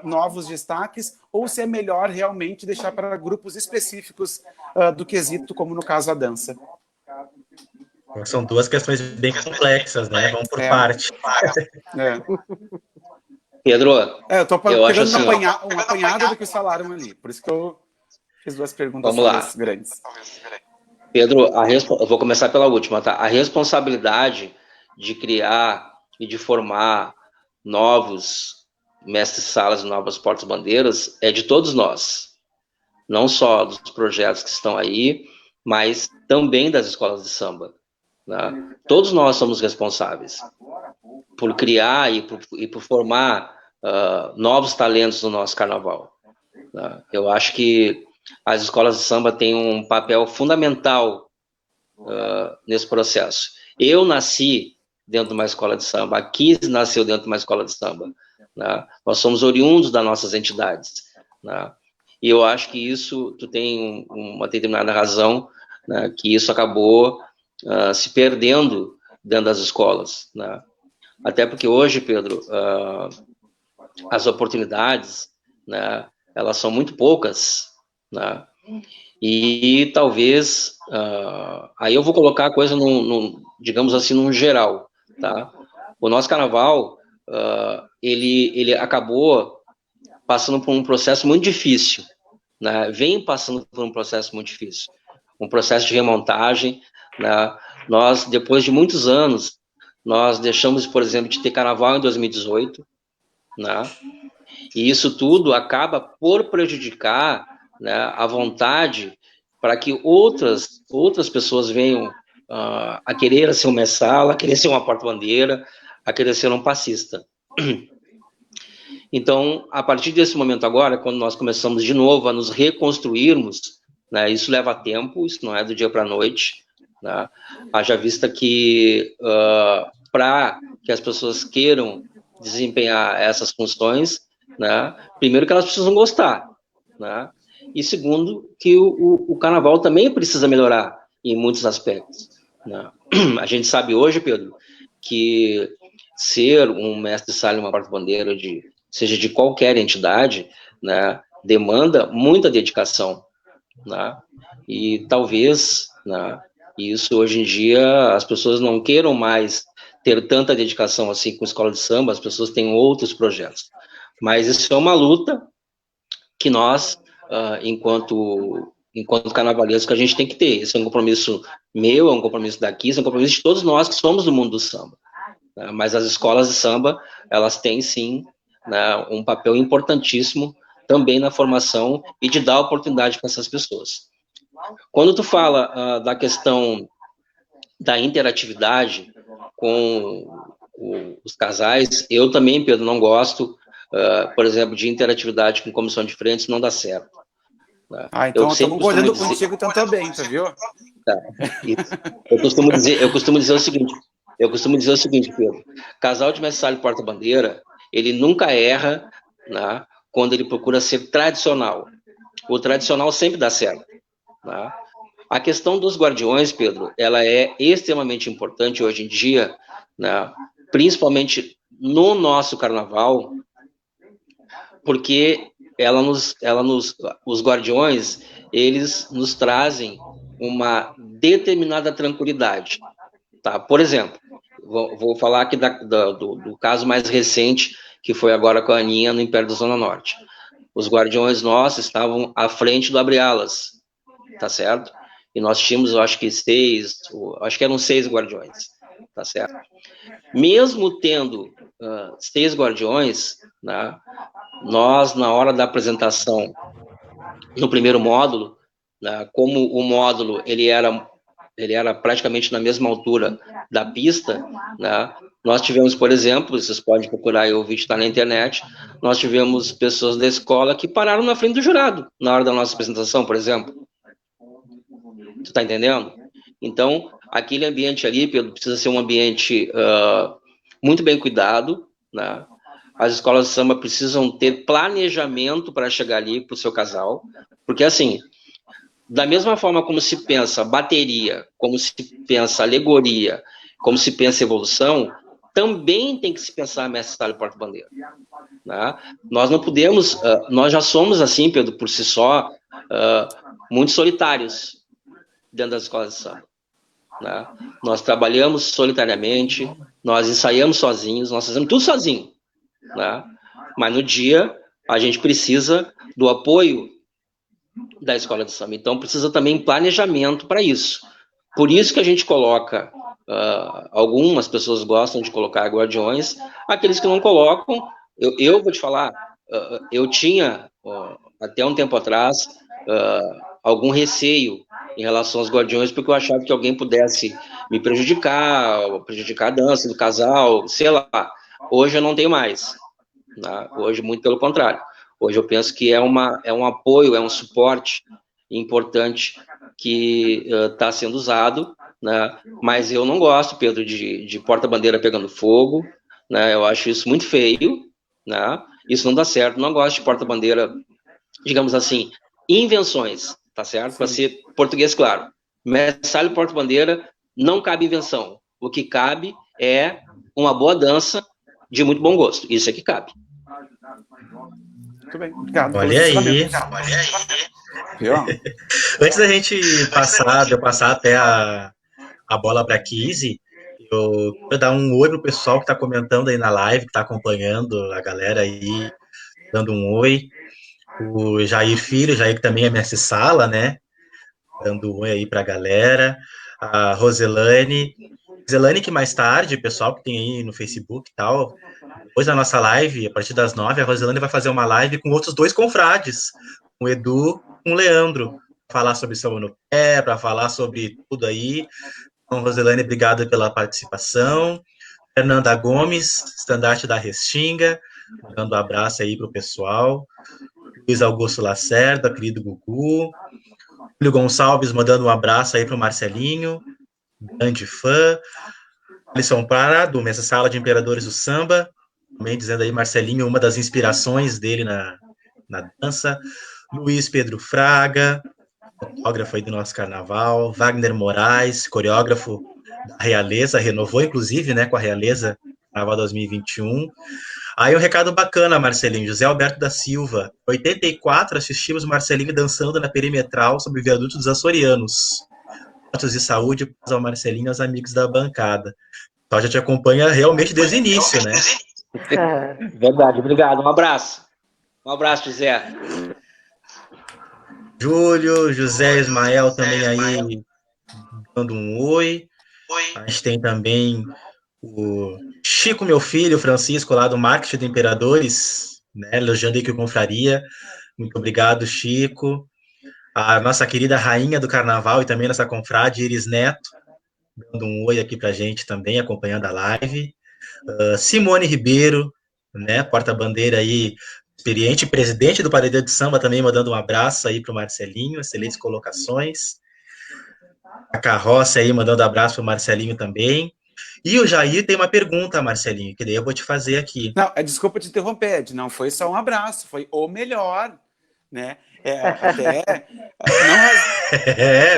novos destaques, ou se é melhor realmente deixar para grupos específicos do quesito, como no caso a dança.
São duas questões bem complexas, né? Vamos por parte.
Pedro,
eu tô
eu acho
pegando
assim,
um apanhado do que falaram ali, por isso que eu fiz duas perguntas grandes.
Pedro, eu vou começar pela última, tá? A responsabilidade de criar e de formar novos mestres-salas e novas portas-bandeiras é de todos nós, não só dos projetos que estão aí, mas também das escolas de samba, né? Todos nós somos responsáveis por criar e por formar novos talentos no nosso carnaval, né? Eu acho que as escolas de samba têm um papel fundamental nesse processo. Eu nasci dentro de uma escola de samba, a Kiz nasceu dentro de uma escola de samba, né? Nós somos oriundos das nossas entidades, né? E eu acho que isso, tu tem uma determinada razão, né, que isso acabou se perdendo dentro das escolas, né? Até porque hoje, Pedro, as oportunidades, né, elas são muito poucas, né? E talvez, aí eu vou colocar a coisa, digamos assim, num geral, tá? O nosso carnaval, ele acabou passando por um processo muito difícil, né? Vem passando por um processo muito difícil, um processo de remontagem, né? Nós, depois de muitos anos, nós deixamos, por exemplo, de ter carnaval em 2018, né? E isso tudo acaba por prejudicar, né, a vontade para que outras pessoas venham a querer ser um messala, a querer ser uma porta-bandeira, a querer ser um passista. Então, a partir desse momento agora, quando nós começamos de novo a nos reconstruirmos, né, isso leva tempo, isso não é do dia para a noite, né? Haja vista que para que as pessoas queiram desempenhar essas funções, né, primeiro que elas precisam gostar, né? E segundo que o carnaval também precisa melhorar em muitos aspectos, né? A gente sabe hoje, Pedro, que ser um mestre-sala e uma porta-bandeira seja de qualquer entidade, né, demanda muita dedicação, né? E talvez, né, isso hoje em dia as pessoas não queiram mais ter tanta dedicação assim com escola de samba, as pessoas têm outros projetos. Mas isso é uma luta que nós, enquanto carnavalescos, que a gente tem que ter. Esse é um compromisso meu, é um compromisso daqui, é um compromisso de todos nós que somos do mundo do samba, né? Mas as escolas de samba, elas têm sim, né, um papel importantíssimo também na formação e de dar oportunidade para essas pessoas. Quando tu fala da questão da interatividade com os casais, eu também, Pedro, não gosto, por exemplo, de interatividade com comissão de frente, não dá certo.
Então eu estou concordando contigo, então tá bem, tá, viu?
Tá. Eu costumo dizer o seguinte, Pedro, casal de mestre-sala e porta-bandeira, ele nunca erra, né, quando ele procura ser tradicional. O tradicional sempre dá certo, né? A questão dos guardiões, Pedro, ela é extremamente importante hoje em dia, né, principalmente no nosso carnaval, porque os guardiões, eles nos trazem uma determinada tranquilidade, tá? Por exemplo, vou falar aqui do caso mais recente, que foi agora com a Aninha no Império da Zona Norte. Os guardiões nossos estavam à frente do Abre-Alas, tá certo? E nós tínhamos, eu acho que eram 6 guardiões, tá certo? Mesmo tendo 6 guardiões, né, nós, na hora da apresentação, no primeiro módulo, né, como o módulo ele era praticamente na mesma altura da pista, né, nós tivemos, por exemplo, vocês podem procurar aí o vídeo, está na internet, nós tivemos pessoas da escola que pararam na frente do jurado, na hora da nossa apresentação, por exemplo. Tu tá entendendo? Então, aquele ambiente ali, Pedro, precisa ser um ambiente muito bem cuidado, né? As escolas de samba precisam ter planejamento para chegar ali para o seu casal, porque assim, da mesma forma como se pensa bateria, como se pensa alegoria, como se pensa evolução, também tem que se pensar mestre sala e porta-bandeira. Né? Nós não podemos, nós já somos assim, Pedro, por si só, muito solitários dentro das escolas de samba. Né? Nós trabalhamos solitariamente, nós ensaiamos sozinhos, nós fazemos tudo sozinho. Né? Mas no dia a gente precisa do apoio da escola de samba. Então precisa também planejamento para isso. Por isso que a gente coloca, algumas pessoas gostam de colocar guardiões, aqueles que não colocam, eu vou te falar, eu tinha, até um tempo atrás, algum receio em relação aos guardiões, porque eu achava que alguém pudesse me prejudicar, ou prejudicar a dança do casal, sei lá. Hoje eu não tenho mais. Né? Hoje, muito pelo contrário. Hoje eu penso que é um apoio, é um suporte importante que está sendo usado, né? Mas eu não gosto, Pedro, de porta-bandeira pegando fogo, né? Eu acho isso muito feio, né? Isso não dá certo. Não gosto de porta-bandeira, digamos assim, invenções, tá certo? Para ser português claro. Mestre e porta-bandeira não cabe invenção. O que cabe é uma boa dança de muito bom gosto. Isso é que cabe.
Muito bem, obrigado.
Olha aí. Antes da gente passar até a bola para a Kizzy, eu quero dar um oi pro pessoal que está comentando aí na live, que está acompanhando a galera aí, dando um oi. O Jair Filho, Jair que também é mestre sala, né? Dando um oi aí para a galera. A Roselane, que mais tarde, pessoal que tem aí no Facebook e tal, depois da nossa live, a partir das 9, a Roselane vai fazer uma live com outros 2 confrades, com o Edu e com o Leandro, para falar sobre samba no pé, para falar sobre tudo aí. Então, Roselane, obrigado pela participação. Fernanda Gomes, estandarte da Restinga, dando um abraço aí para o pessoal. Luiz Augusto Lacerda, querido Gugu. Júlio Gonçalves mandando um abraço aí para o Marcelinho, grande fã. Alisson Para, do Mesa Sala de Imperadores do Samba, também dizendo aí, Marcelinho, uma das inspirações dele na dança. Luiz Pedro Fraga, fotógrafo aí do nosso carnaval. Wagner Moraes, coreógrafo da Realeza, renovou inclusive, né, com a Realeza, Carnaval 2021. Aí um recado bacana, Marcelinho. José Alberto da Silva. Em 84, assistimos Marcelinho dançando na perimetral sobre o viaduto dos Açorianos. Votos de saúde ao Marcelinho e aos amigos da bancada. Então já te acompanha realmente desde o início, né?
Verdade, obrigado. Um abraço. Um abraço, José.
Júlio, José Ismael também aí dando um oi. A gente tem também o Chico, meu filho, Francisco, lá do Marketing do Imperadores, né? Elogiando aí que o Confraria. Muito obrigado, Chico. A nossa querida rainha do carnaval e também nossa confrade, Iris Neto, dando um oi aqui pra gente também, acompanhando a live. Simone Ribeiro, né, porta-bandeira aí, experiente, presidente do Paredão de Samba, também mandando um abraço aí pro Marcelinho, excelentes colocações. A Carroça aí, mandando abraço pro Marcelinho também. E o Jair tem uma pergunta, Marcelinho, que daí eu vou te fazer aqui.
Não, desculpa te interromper, Ed, não foi só um abraço, foi o melhor, né?
É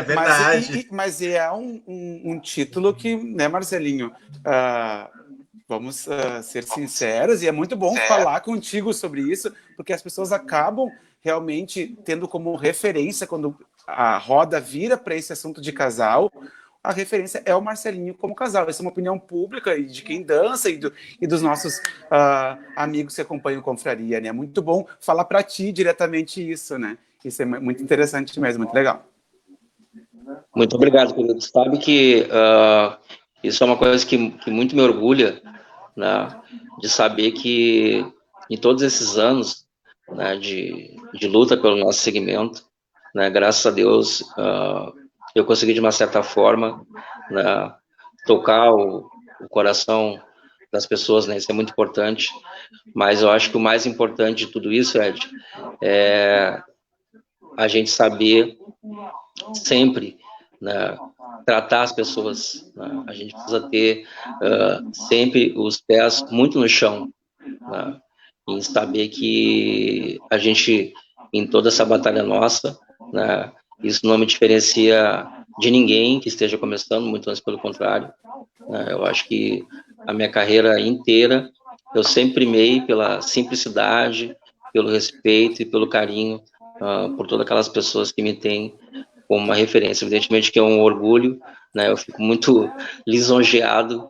verdade.
Mas é um título que, né, Marcelinho, vamos ser sinceros, e é muito bom falar contigo sobre isso, porque as pessoas acabam realmente tendo como referência, quando a roda vira para esse assunto de casal, a referência é o Marcelinho como casal. Essa é uma opinião pública de quem dança e dos nossos amigos que acompanham o Confraria, né? É muito bom falar para ti diretamente isso, né? Isso é muito interessante mesmo, muito legal.
Muito obrigado, querido. Sabe que isso é uma coisa que muito me orgulha, né? De saber que em todos esses anos, né, de luta pelo nosso segmento, né, graças a Deus, eu consegui, de uma certa forma, né, tocar o coração das pessoas, né? Isso é muito importante, mas eu acho que o mais importante de tudo isso, Ed, é a gente saber sempre, né, tratar as pessoas, né? A gente precisa ter sempre os pés muito no chão, né? Em saber que a gente, em toda essa batalha nossa, né, Isso não me diferencia de ninguém que esteja começando, muito antes pelo contrário. Eu acho que a minha carreira inteira, eu sempre primei pela simplicidade, pelo respeito e pelo carinho por todas aquelas pessoas que me têm como uma referência. Evidentemente que é um orgulho, né? Eu fico muito lisonjeado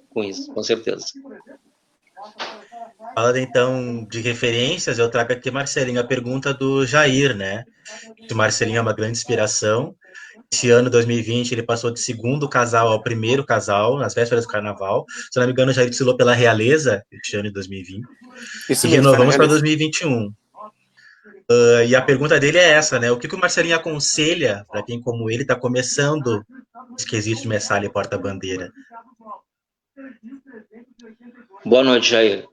com isso, com certeza.
Falando então de referências, eu trago aqui, Marcelinho, a pergunta do Jair, né? O Marcelinho é uma grande inspiração. Esse ano, 2020, ele passou de segundo casal ao primeiro casal, nas vésperas do carnaval. Se não me engano, já desfilou pela Realeza, este ano de 2020.
Isso
E
mesmo,
renovamos para 2021. E a pergunta dele é essa, né? O que o Marcelinho aconselha para quem, como ele, está começando esse quesito de messalha e porta-bandeira?
Boa noite, Jair.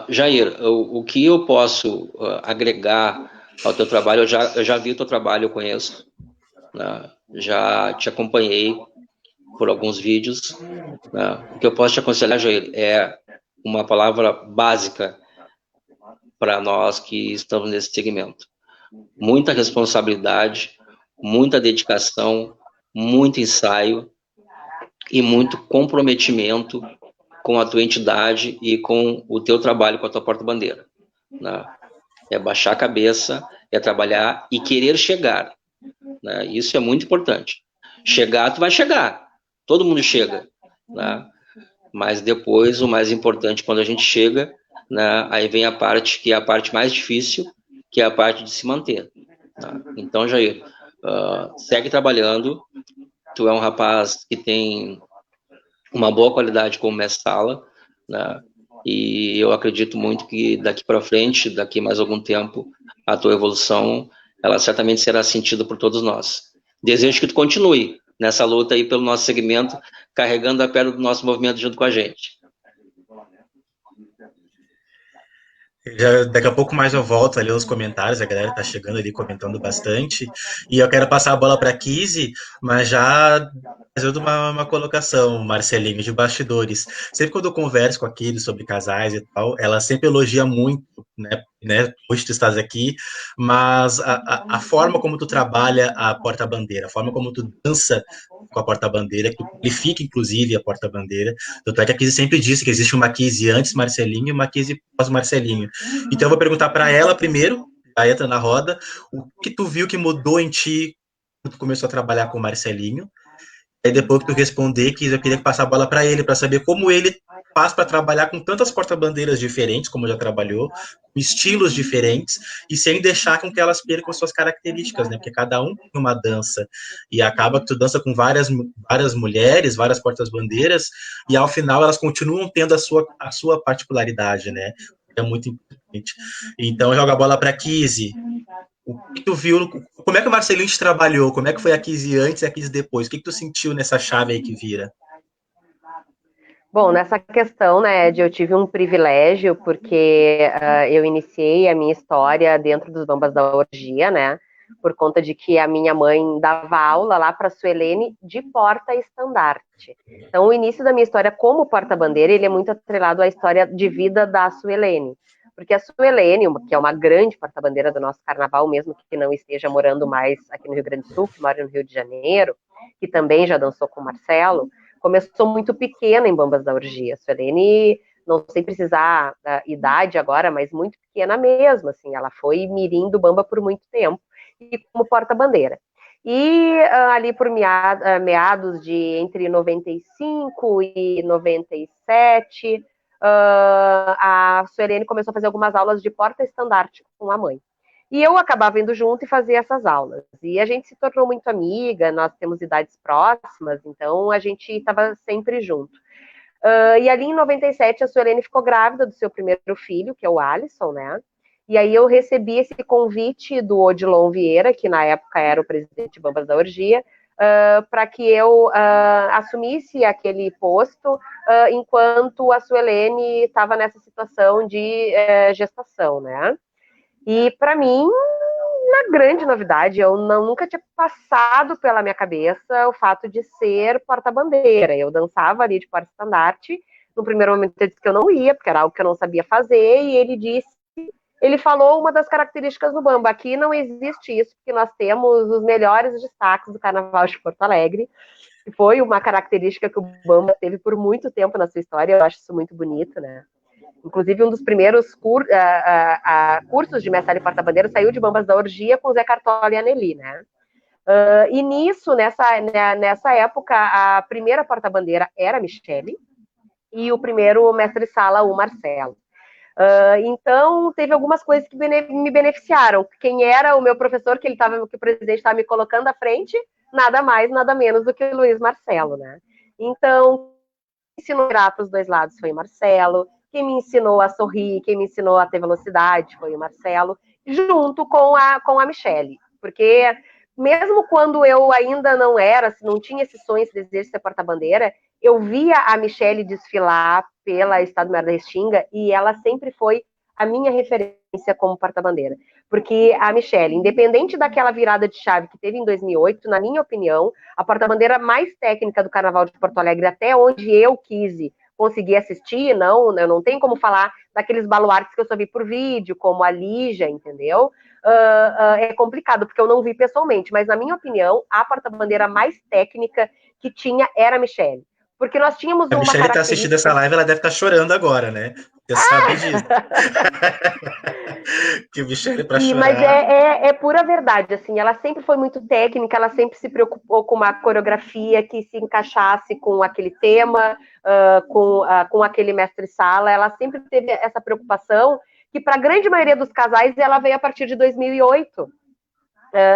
Jair, o que eu posso agregar ao teu trabalho? Eu já vi o teu trabalho, eu conheço, né? Já te acompanhei por alguns vídeos, né? O que eu posso te aconselhar, Jair, é uma palavra básica para nós que estamos nesse segmento: muita responsabilidade, muita dedicação, muito ensaio e muito comprometimento com a tua entidade e com o teu trabalho com a tua porta-bandeira, né? É baixar a cabeça, é trabalhar e querer chegar, né? Isso é muito importante. Chegar, tu vai chegar, todo mundo chega, né? Mas depois, o mais importante, quando a gente chega, né, aí vem a parte que é a parte mais difícil, que é a parte de se manter, né? Então, Jair, segue trabalhando. Tu é um rapaz que tem uma boa qualidade como mestre-sala, né? E eu acredito muito que daqui para frente, daqui mais algum tempo, a tua evolução, ela certamente será sentida por todos nós. Desejo que tu continue nessa luta aí pelo nosso segmento, carregando a pedra do nosso movimento junto com a gente.
Daqui a pouco mais eu volto ali os comentários, a galera tá chegando ali comentando bastante. E eu quero passar a bola para a Kizzy, mas já fazendo uma colocação, Marcelinho, de bastidores. Sempre quando eu converso com a Kizzy sobre casais e tal, ela sempre elogia muito, né? Hoje tu estás aqui, mas a forma como tu trabalha a porta-bandeira, a forma como tu dança com a porta-bandeira, que tu amplifica, inclusive, a porta-bandeira. Tanto é que a Kizzy sempre disse que existe uma Kizzy antes Marcelinho e uma Kizzy pós-Marcelinho. Então eu vou perguntar para ela primeiro, a entra na roda, o que tu viu que mudou em ti quando tu começou a trabalhar com o Marcelinho. Aí depois que tu responder, que eu queria passar a bola para ele, para saber como ele faz para trabalhar com tantas porta-bandeiras diferentes, como já trabalhou, com estilos diferentes, e sem deixar com que elas percam suas características, né? Porque cada um tem uma dança, e acaba que tu dança com várias mulheres, várias portas-bandeiras, e ao final elas continuam tendo a sua particularidade, né? É muito importante. Então, joga a bola para a Kizzy. O que tu viu? Como é que o Marcelinho te trabalhou? Como é que foi a Kizzy antes e a Kizzy depois? O que tu sentiu nessa chave aí que vira?
Bom, nessa questão, né, Ed, eu tive um privilégio, porque eu iniciei a minha história dentro dos Bambas da Orgia, né, por conta de que a minha mãe dava aula lá para a Suelene de porta-estandarte. Então, o início da minha história como porta-bandeira, ele é muito atrelado à história de vida da Suelene, porque a Suelene, que é uma grande porta-bandeira do nosso carnaval, mesmo que não esteja morando mais aqui no Rio Grande do Sul, que mora no Rio de Janeiro, que também já dançou com o Marcelo, começou muito pequena em Bambas da Orgia. A Suelene, não sei precisar da idade agora, mas muito pequena mesmo, assim, ela foi mirim do Bamba por muito tempo, e como porta-bandeira. E ali por meados de entre 95 e 97, a Suelene começou a fazer algumas aulas de porta-estandarte com a mãe. E eu acabava indo junto e fazia essas aulas. E a gente se tornou muito amiga, nós temos idades próximas, então a gente estava sempre junto. E ali em 97, a Suelene ficou grávida do seu primeiro filho, que é o Alisson, né? E aí eu recebi esse convite do Odilon Vieira, que na época era o presidente de Bambas da Orgia, para que eu assumisse aquele posto enquanto a Suelene estava nessa situação de gestação, né? E para mim, uma grande novidade, eu nunca tinha passado pela minha cabeça o fato de ser porta-bandeira. Eu dançava ali de porta-estandarte. No primeiro momento eu disse que eu não ia, porque era algo que eu não sabia fazer, e ele disse ele falou uma das características do Bamba. Aqui não existe isso, porque nós temos os melhores destaques do Carnaval de Porto Alegre, que foi uma característica que o Bamba teve por muito tempo na sua história. Eu acho isso muito bonito, né? Inclusive, um dos primeiros cursos de mestre e porta-bandeira saiu de Bambas da Orgia com o Zé Cartola e a Nelly, né? E nisso, nessa época, a primeira porta-bandeira era a Michele e o primeiro mestre-sala, o Marcelo. Então, teve algumas coisas que me beneficiaram. Quem era o meu professor, que o presidente estava me colocando à frente, nada mais, nada menos do que o Luiz Marcelo, né? Então, quem me ensinou a virar para os dois lados foi o Marcelo, quem me ensinou a sorrir, quem me ensinou a ter velocidade foi o Marcelo, junto com a Michele, porque mesmo quando eu ainda não tinha esse sonho, esse desejo de ser porta-bandeira, eu via a Michele desfilar pela Estado Maior da Restinga e ela sempre foi a minha referência como porta-bandeira. Porque a Michele, independente daquela virada de chave que teve em 2008, na minha opinião, a porta-bandeira mais técnica do Carnaval de Porto Alegre, até onde eu quis conseguir assistir, eu não tenho como falar daqueles baluartes que eu só vi por vídeo, como a Lígia, entendeu? É complicado, porque eu não vi pessoalmente, mas na minha opinião, a porta-bandeira mais técnica que tinha era a Michele. Porque nós tínhamos
uma característica... A Michele está assistindo essa live, ela deve estar chorando agora, né? Você sabe disso. Que o Michele para chorar.
Mas é pura verdade, assim, ela sempre foi muito técnica, ela sempre se preocupou com uma coreografia que se encaixasse com aquele tema, com aquele mestre-sala, ela sempre teve essa preocupação, que para a grande maioria dos casais ela veio a partir de 2008.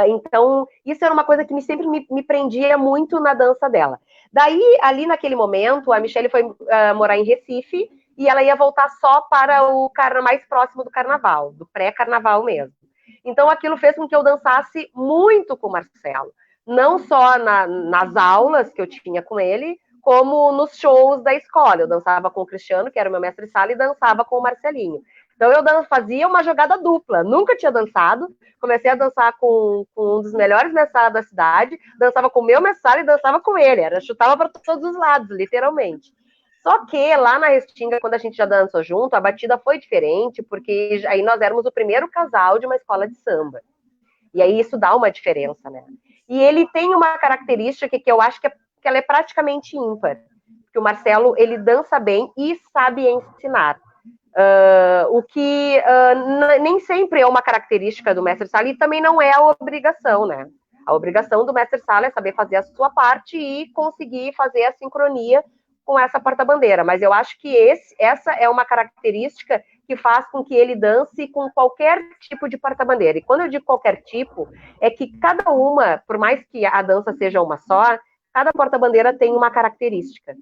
Então, isso era uma coisa que sempre me prendia muito na dança dela. Daí, ali naquele momento, a Michele foi morar em Recife e ela ia voltar só para o mais próximo do carnaval, do pré-carnaval mesmo. Então, aquilo fez com que eu dançasse muito com o Marcelo. Não só nas aulas que eu tinha com ele, como nos shows da escola. Eu dançava com o Cristiano, que era o meu mestre-sala, e dançava com o Marcelinho. Então, eu fazia uma jogada dupla. Nunca tinha dançado. Comecei a dançar com um dos melhores mestres da cidade. Dançava com o meu mestre e dançava com ele. Chutava para todos os lados, literalmente. Só que lá na Restinga, quando a gente já dançou junto, a batida foi diferente, porque aí nós éramos o primeiro casal de uma escola de samba. E aí isso dá uma diferença, né? E ele tem uma característica que eu acho que ela é praticamente ímpar. Porque o Marcelo, ele dança bem e sabe ensinar. O que nem sempre é uma característica do mestre-sala e também não é a obrigação, né? A obrigação do mestre-sala é saber fazer a sua parte e conseguir fazer a sincronia com essa porta-bandeira, mas eu acho que essa é uma característica que faz com que ele dance com qualquer tipo de porta-bandeira. E quando eu digo qualquer tipo, é que cada uma, por mais que a dança seja uma só, cada porta-bandeira tem uma característica.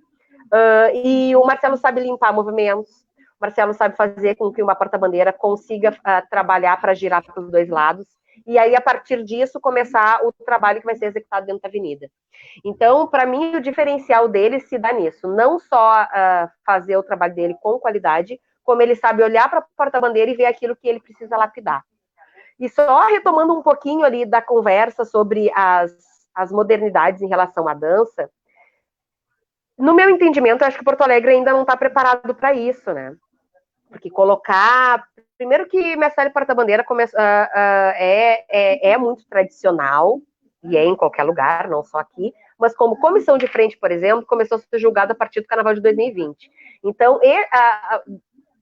E o Marcelo sabe limpar movimentos, o Marcelo sabe fazer com que uma porta-bandeira consiga trabalhar para girar para os dois lados, e aí, a partir disso, começar o trabalho que vai ser executado dentro da avenida. Então, para mim, o diferencial dele se dá nisso. Não só fazer o trabalho dele com qualidade, como ele sabe olhar para a porta-bandeira e ver aquilo que ele precisa lapidar. E só retomando um pouquinho ali da conversa sobre as modernidades em relação à dança, no meu entendimento, eu acho que Porto Alegre ainda não está preparado para isso, né? Porque colocar... Primeiro que mestre e porta-bandeira é muito tradicional, e é em qualquer lugar, não só aqui, mas como comissão de frente, por exemplo, começou a ser julgada a partir do Carnaval de 2020. Então, a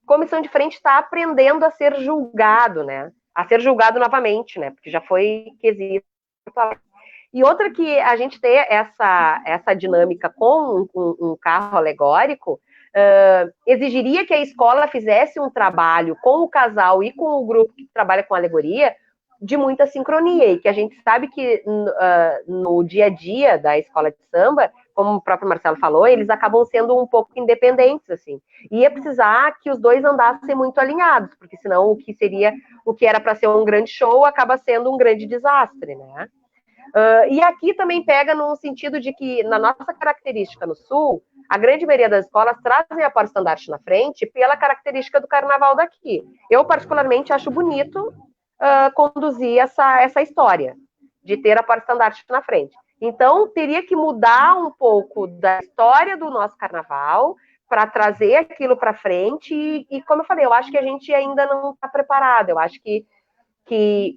comissão de frente está aprendendo a ser julgado, né? A ser julgado novamente, né? Porque já foi quesito. E outra que a gente tem essa dinâmica com um carro alegórico, exigiria que a escola fizesse um trabalho com o casal e com o grupo que trabalha com alegoria de muita sincronia, e que a gente sabe que no dia a dia da escola de samba, como o próprio Marcelo falou, eles acabam sendo um pouco independentes, assim. E ia precisar que os dois andassem muito alinhados, porque senão o que era para ser um grande show acaba sendo um grande desastre, né? E aqui também pega no sentido de que, na nossa característica no Sul, a grande maioria das escolas trazem a porta-estandarte na frente pela característica do carnaval daqui. Eu, particularmente, acho bonito conduzir essa história de ter a porta-estandarte na frente. Então, teria que mudar um pouco da história do nosso carnaval para trazer aquilo para frente e, como eu falei, eu acho que a gente ainda não está preparado. Eu acho que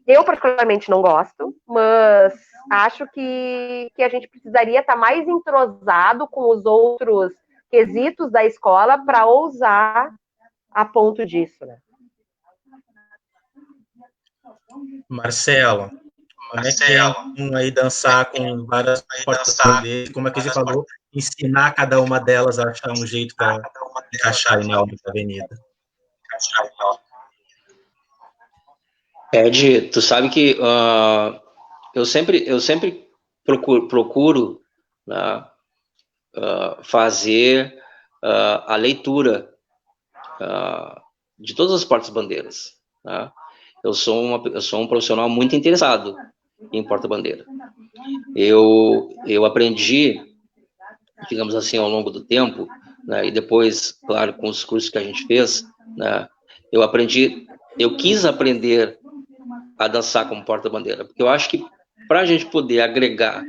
eu particularmente não gosto, mas acho que a gente precisaria estar mais entrosado com os outros quesitos da escola para ousar a ponto disso, né?
Marcelo, como é que é aí dançar com várias portas-bandeiras, como a Kizzy falou, ensinar cada uma delas a achar um jeito para encaixar aí na ordem da avenida?
Ed, tu sabe que eu sempre procuro né, fazer a leitura de todas as portas-bandeiras. Né? Eu sou um profissional muito interessado em porta-bandeira. Eu aprendi, digamos assim, ao longo do tempo, né, e depois, claro, com os cursos que a gente fez, né, eu quis aprender a dançar como porta-bandeira, porque eu acho que para a gente poder agregar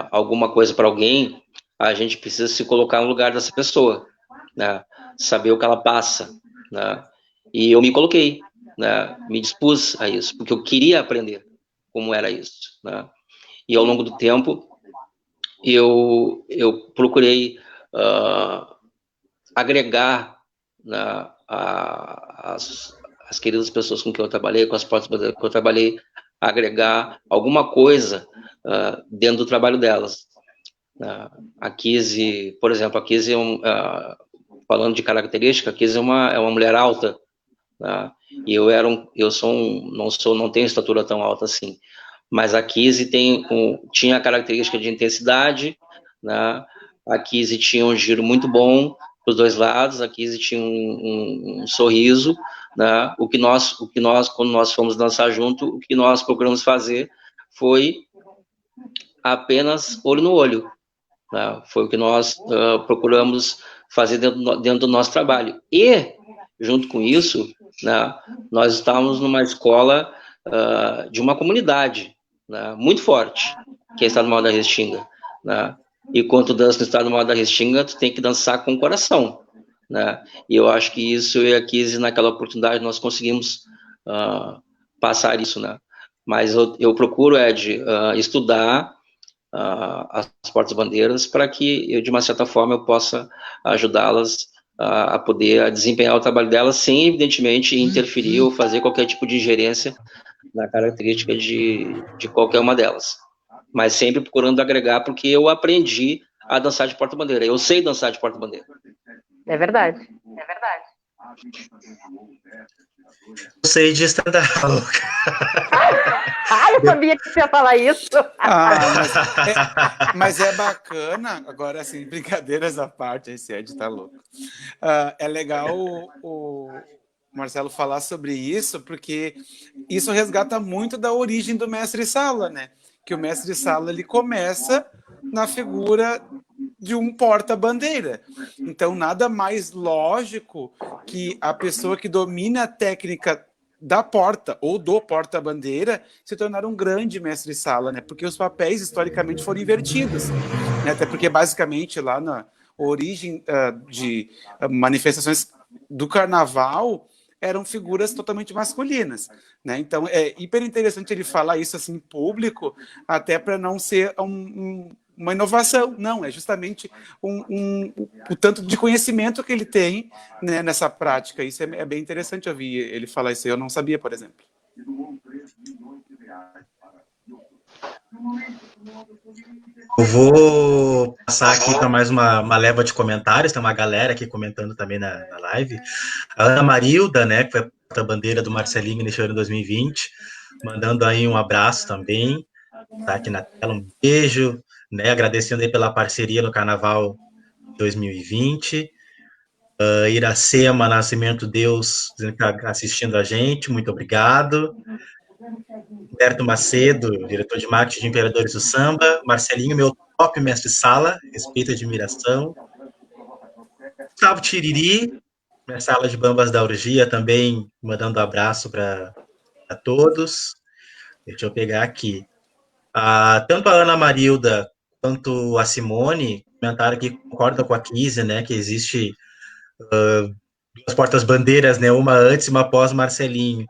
alguma coisa para alguém, a gente precisa se colocar no lugar dessa pessoa, né, saber o que ela passa, né, e eu me coloquei, né, me dispus a isso, porque eu queria aprender como era isso, né, e ao longo do tempo eu procurei agregar, né, as queridas pessoas com quem eu trabalhei, com as portas que eu trabalhei, agregar alguma coisa dentro do trabalho delas. A Kizzy, por exemplo, a Kizzy, falando de característica, a Kizzy é uma mulher alta, né? E não tenho estatura tão alta assim, mas a Kizzy tinha a característica de intensidade, né? A Kizzy tinha um giro muito bom para os dois lados, a Kizzy tinha um sorriso, né? O que nós, quando nós fomos dançar junto, o que nós procuramos fazer foi apenas olho no olho, né? Foi o que nós procuramos fazer dentro do nosso trabalho. E, junto com isso, né, nós estávamos numa escola de uma comunidade, né, muito forte, que é o Estado Maior da Restinga, né? E quando tu dança no Estado Maior da Restinga, tu tem que dançar com o coração, né? E eu acho que isso, eu e a Kizzy, naquela oportunidade, nós conseguimos passar isso, né? Mas eu procuro, Ed, estudar as portas-bandeiras para que eu, de uma certa forma, eu possa ajudá-las a poder desempenhar o trabalho delas sem, evidentemente, interferir ou fazer qualquer tipo de ingerência na característica de qualquer uma delas. Mas sempre procurando agregar, porque eu aprendi a dançar de porta-bandeira. Eu sei dançar de porta-bandeira.
É verdade, é verdade.
Eu sei de stand-up.
Eu sabia que você ia falar isso.
Mas é bacana, agora assim, brincadeiras à parte, esse Ed tá louco. É legal o Marcelo falar sobre isso, porque isso resgata muito da origem do mestre-sala, né? Que o mestre-sala, ele começa na figura de um porta-bandeira. Então, nada mais lógico que a pessoa que domina a técnica da porta ou do porta-bandeira se tornar um grande mestre-sala, né? Porque os papéis historicamente foram invertidos, né? Até porque basicamente lá na origem de manifestações do carnaval eram figuras totalmente masculinas, né? Então é hiper interessante ele falar isso assim em público, até para não ser uma inovação, não, é justamente o tanto de conhecimento que ele tem, né, nessa prática. Isso é bem interessante ouvir ele falar isso, eu não sabia, por exemplo.
Eu vou passar aqui para mais uma leva de comentários, tem uma galera aqui comentando também na live. A Ana Marilda, né, que foi a bandeira do Marcelinho nesse ano 2020, mandando aí um abraço também, tá aqui na tela, um beijo, né, agradecendo aí pela parceria no Carnaval 2020. Iracema Nascimento Deus, dizendo que está assistindo a gente, muito obrigado. Humberto Macedo, diretor de marketing de Imperadores do Samba. Marcelinho, meu top mestre-sala, respeito e admiração. Gustavo Tiriri, minha sala de bambas da orgia, também mandando abraço para todos. Deixa eu pegar aqui. Tanto a Ana Marilda quanto a Simone comentário que concorda com a Kise, né, que existe duas portas-bandeiras, né, uma antes e uma após Marcelinho.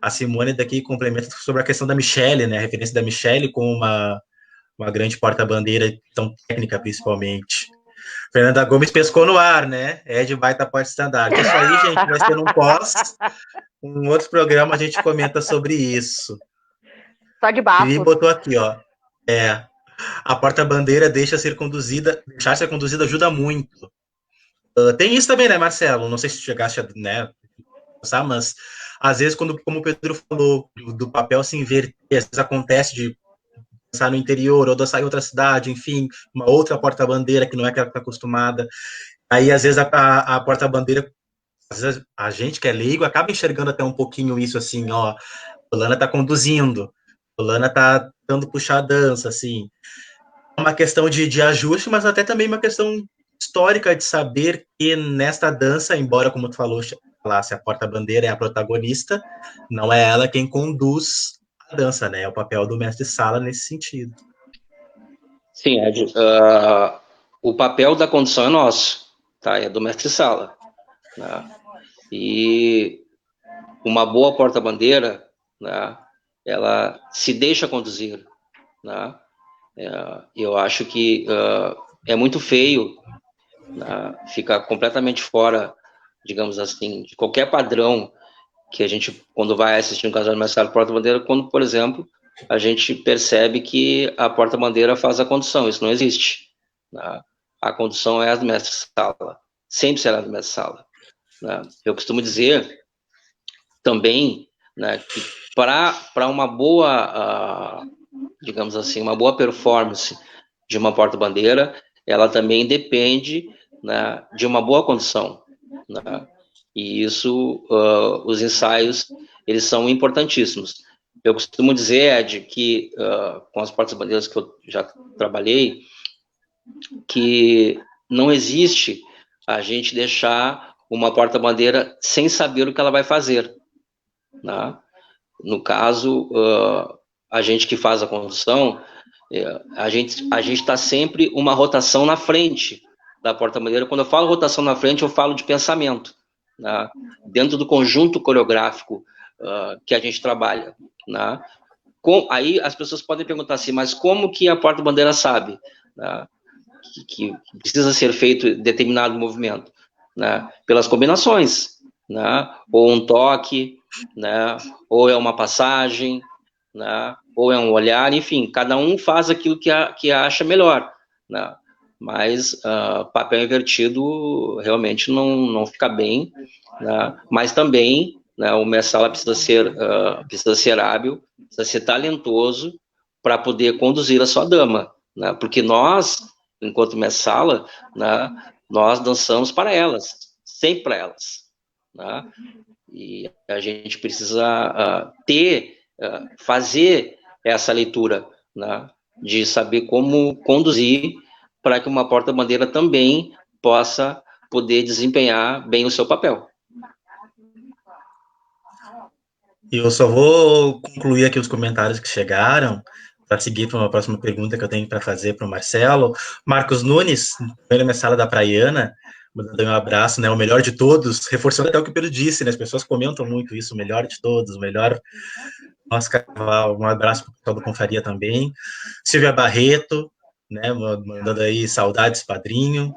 A Simone daqui complementa sobre a questão da Michelle, né, a referência da Michelle como uma grande porta-bandeira, tão técnica principalmente. Fernanda Gomes pescou no ar, né? Ed baita porta-estandarte. Isso aí, gente, vai ser num pós. Um outro programa a gente comenta sobre isso.
Só de bafo.
E botou aqui, ó. A porta-bandeira deixar ser conduzida ajuda muito. Tem isso também, né, Marcelo? Não sei se chegaste a, né, pensar, mas às vezes, como o Pedro falou, do papel se inverter, às vezes acontece de dançar no interior ou dançar em outra cidade, enfim, uma outra porta-bandeira que não é aquela que está acostumada. Aí, às vezes, a porta-bandeira, às vezes, a gente que é leigo acaba enxergando até um pouquinho isso, assim, ó, fulana tá conduzindo, fulana tá tentando puxar a dança, assim. É uma questão de ajuste, mas até também uma questão histórica de saber que nesta dança, embora, como tu falou, se a porta-bandeira é a protagonista, não é ela quem conduz a dança, né? É o papel do mestre-sala nesse sentido.
Sim, Ed. O papel da condução é nosso, tá? É do mestre-sala. Né? E uma boa porta-bandeira, né, ela se deixa conduzir. Né? Eu acho que é muito feio, né, ficar completamente fora, digamos assim, de qualquer padrão que a gente, quando vai assistir um casal de mestre porta-bandeira, quando, por exemplo, a gente percebe que a porta-bandeira faz a condução. Isso não existe. Né? A condução é a do mestre-sala. Sempre será do mestre-sala. Né? Eu costumo dizer também, né, que para uma boa, digamos assim, uma boa performance de uma porta-bandeira, ela também depende, né, de uma boa condução. Né? E isso, os ensaios, eles são importantíssimos. Eu costumo dizer, Ed, que com as portas-bandeiras que eu já trabalhei, que não existe a gente deixar uma porta-bandeira sem saber o que ela vai fazer. Né? No caso, a gente que faz a condução, a gente está sempre uma rotação na frente da porta-bandeira. Quando eu falo rotação na frente, eu falo de pensamento. Né? Dentro do conjunto coreográfico que a gente trabalha. Né? Aí as pessoas podem perguntar assim, mas como que a porta-bandeira sabe, né, que precisa ser feito determinado movimento? Né? Pelas combinações, né? Ou um toque, né? Ou é uma passagem, né? Ou é um olhar, enfim, cada um faz aquilo que acha melhor. Né? Mas papel invertido realmente não fica bem, né? Mas também, né, o mestre-sala precisa ser hábil, precisa ser talentoso para poder conduzir a sua dama, né? Porque nós, enquanto mestre-sala, né, nós dançamos para elas, sempre para elas. Né? E a gente precisa fazer essa leitura, né, de saber como conduzir para que uma porta-bandeira também possa poder desempenhar bem o seu papel.
Eu só vou concluir aqui os comentários que chegaram para seguir para uma próxima pergunta que eu tenho para fazer para o Marcelo. Marcos Nunes, primeira minha sala da Praiana, mandando um abraço, né? O melhor de todos, reforçando até o que o Pedro disse, né? As pessoas comentam muito isso, o melhor de todos, o melhor. Nosso Carnaval, um abraço para o pessoal do Confraria também. Silvia Barreto, né? Mandando aí saudades, padrinho.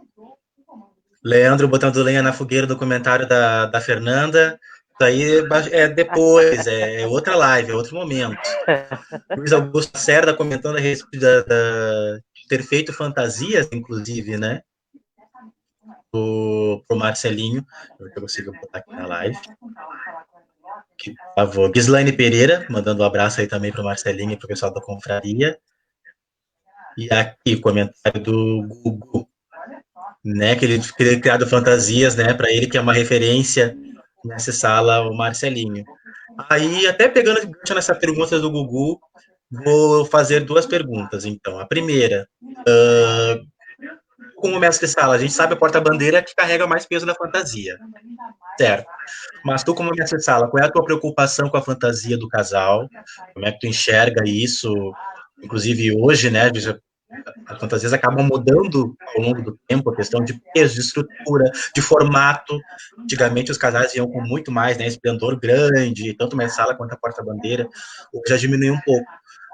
Leandro botando lenha na fogueira do comentário da Fernanda. Isso aí é depois, é outra live, é outro momento. Luiz Augusto Cerda comentando a respeito de ter feito fantasias, inclusive, né? Pro Marcelinho. Eu consigo botar aqui na live. Por favor. Gislaine Pereira, mandando um abraço aí também pro Marcelinho e pro pessoal da Confraria. E aqui, comentário do Gugu, né? Que ele teria criado fantasias, né? Para ele, que é uma referência nessa sala, o Marcelinho. Aí, até pegando nessa pergunta do Gugu, vou fazer duas perguntas, então. A primeira, como mestre-sala, a gente sabe a porta-bandeira que carrega mais peso na fantasia, certo? Mas tu, como mestre-sala, qual é a tua preocupação com a fantasia do casal? Como é que tu enxerga isso? Inclusive hoje, né, as fantasias acabam mudando ao longo do tempo, a questão de peso, de estrutura, de formato. Antigamente os casais iam com muito mais, né, esplendor grande, tanto Messala quanto a porta-bandeira, o que já diminuiu um pouco.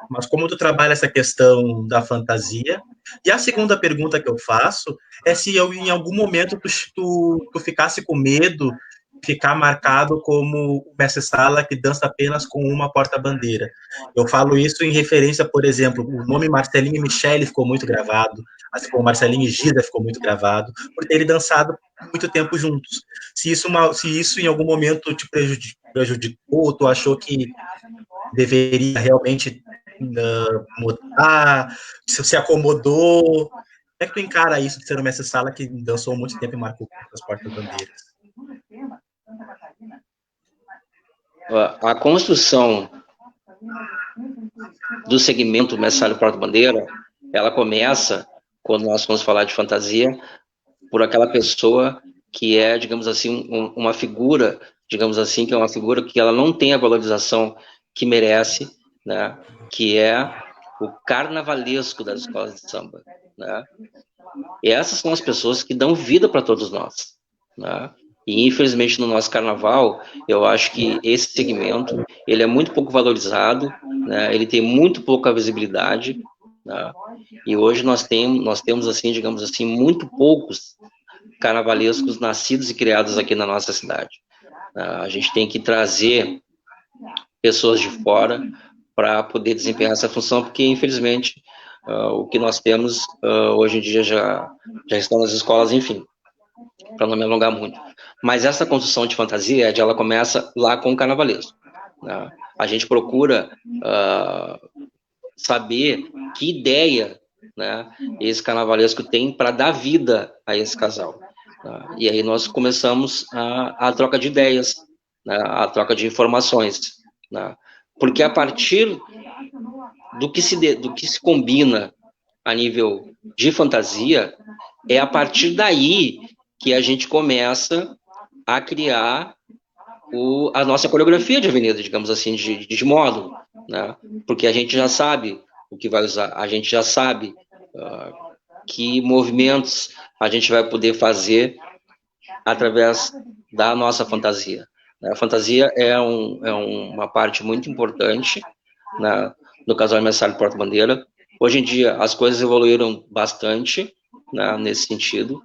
Mas como tu trabalha essa questão da fantasia? E a segunda pergunta que eu faço é se eu, em algum momento tu ficasse com medo de ficar marcado como o mestre-sala que dança apenas com uma porta-bandeira. Eu falo isso em referência, por exemplo, o nome Marcelinho e Michele ficou muito gravado, assim como Marcelinho e Gida ficou muito gravado, por terem dançado muito tempo juntos. Se isso em algum momento te prejudicou, tu achou que deveria realmente mudar, se acomodou. Como é que tu encara isso de ser um mestre-sala que dançou muito tempo e marcou as portas-bandeiras?
A construção do segmento mestre-sala e porta-bandeira, ela começa, quando nós vamos falar de fantasia, por aquela pessoa que é, digamos assim, uma figura, digamos assim, que é uma figura que ela não tem a valorização que merece, né? Que é o carnavalesco das escolas de samba, né? E essas são as pessoas que dão vida para todos nós, né? E infelizmente no nosso carnaval, eu acho que esse segmento ele é muito pouco valorizado, né? Ele tem muito pouca visibilidade, né? E hoje nós temos assim, digamos assim, muito poucos carnavalescos nascidos e criados aqui na nossa cidade. A gente tem que trazer pessoas de fora para poder desempenhar essa função, porque infelizmente o que nós temos hoje em dia já estão nas escolas, enfim, para não me alongar muito. Mas essa construção de fantasia, ela começa lá com o carnavalesco, né? A gente procura saber que ideia, né, esse carnavalesco tem para dar vida a esse casal. Tá? E aí nós começamos a troca de ideias, né, a troca de informações, né? Porque a partir do que se combina a nível de fantasia, é a partir daí que a gente começa a criar a nossa coreografia de avenida, digamos assim, de módulo, né? Porque a gente já sabe o que vai usar, a gente já sabe que movimentos a gente vai poder fazer através da nossa fantasia. A fantasia é uma parte muito importante, né, no casal mestre e porta-bandeira. Hoje em dia as coisas evoluíram bastante, né, nesse sentido.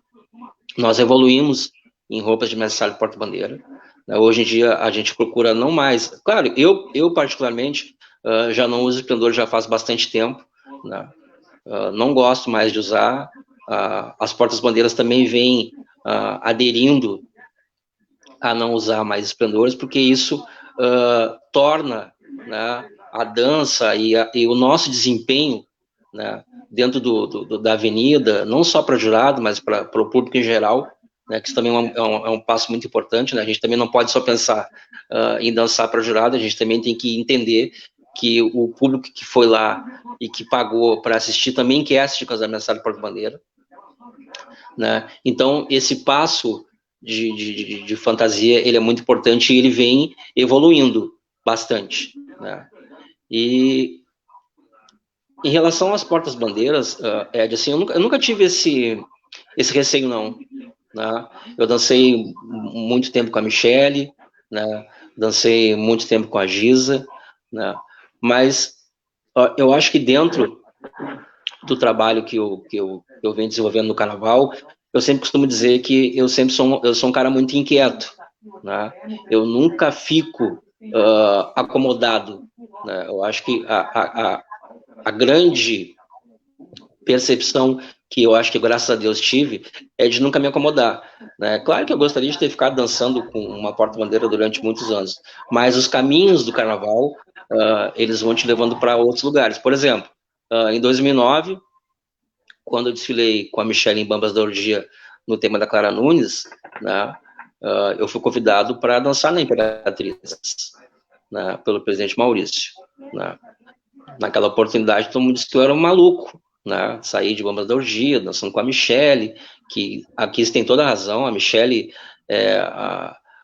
Nós evoluímos em roupas de mestre e porta-bandeira. Hoje em dia a gente procura não mais... Claro, eu particularmente já não uso esplendor já faz bastante tempo, né? Não gosto mais de usar. As portas-bandeiras também vêm aderindo a não usar mais esplendores, porque isso torna, né, a dança e o nosso desempenho, né, dentro da avenida, não só para o jurado, mas para o público em geral, né, que isso também é um passo muito importante, né? A gente também não pode só pensar em dançar para o jurado, a gente também tem que entender que o público que foi lá e que pagou para assistir também quer assistir com as ameaçadas de porta-bandeira, né? Então, esse passo de fantasia, ele é muito importante e ele vem evoluindo bastante, né? E em relação às portas-bandeiras, Ed, assim, eu nunca tive esse receio, não, né? Eu dancei muito tempo com a Michele, né? Dancei muito tempo com a Giza, né? Mas eu acho que dentro do trabalho que eu venho desenvolvendo no carnaval, eu sempre costumo dizer que eu sou um cara muito inquieto, né? Eu nunca fico acomodado, né? Eu acho que a grande percepção que eu acho que, graças a Deus, tive, é de nunca me acomodar, né? Claro que eu gostaria de ter ficado dançando com uma porta-bandeira durante muitos anos, mas os caminhos do carnaval, eles vão te levando para outros lugares. Por exemplo, em 2009, quando eu desfilei com a Michele em Bambas da Orgia no tema da Clara Nunes, né, eu fui convidado para dançar na Imperatriz, né, pelo presidente Maurício, né? Naquela oportunidade, todo mundo disse que eu era um maluco, né? Saí de Bambas da Orgia, dançando com a Michele, que aqui tem toda a razão. A Michele é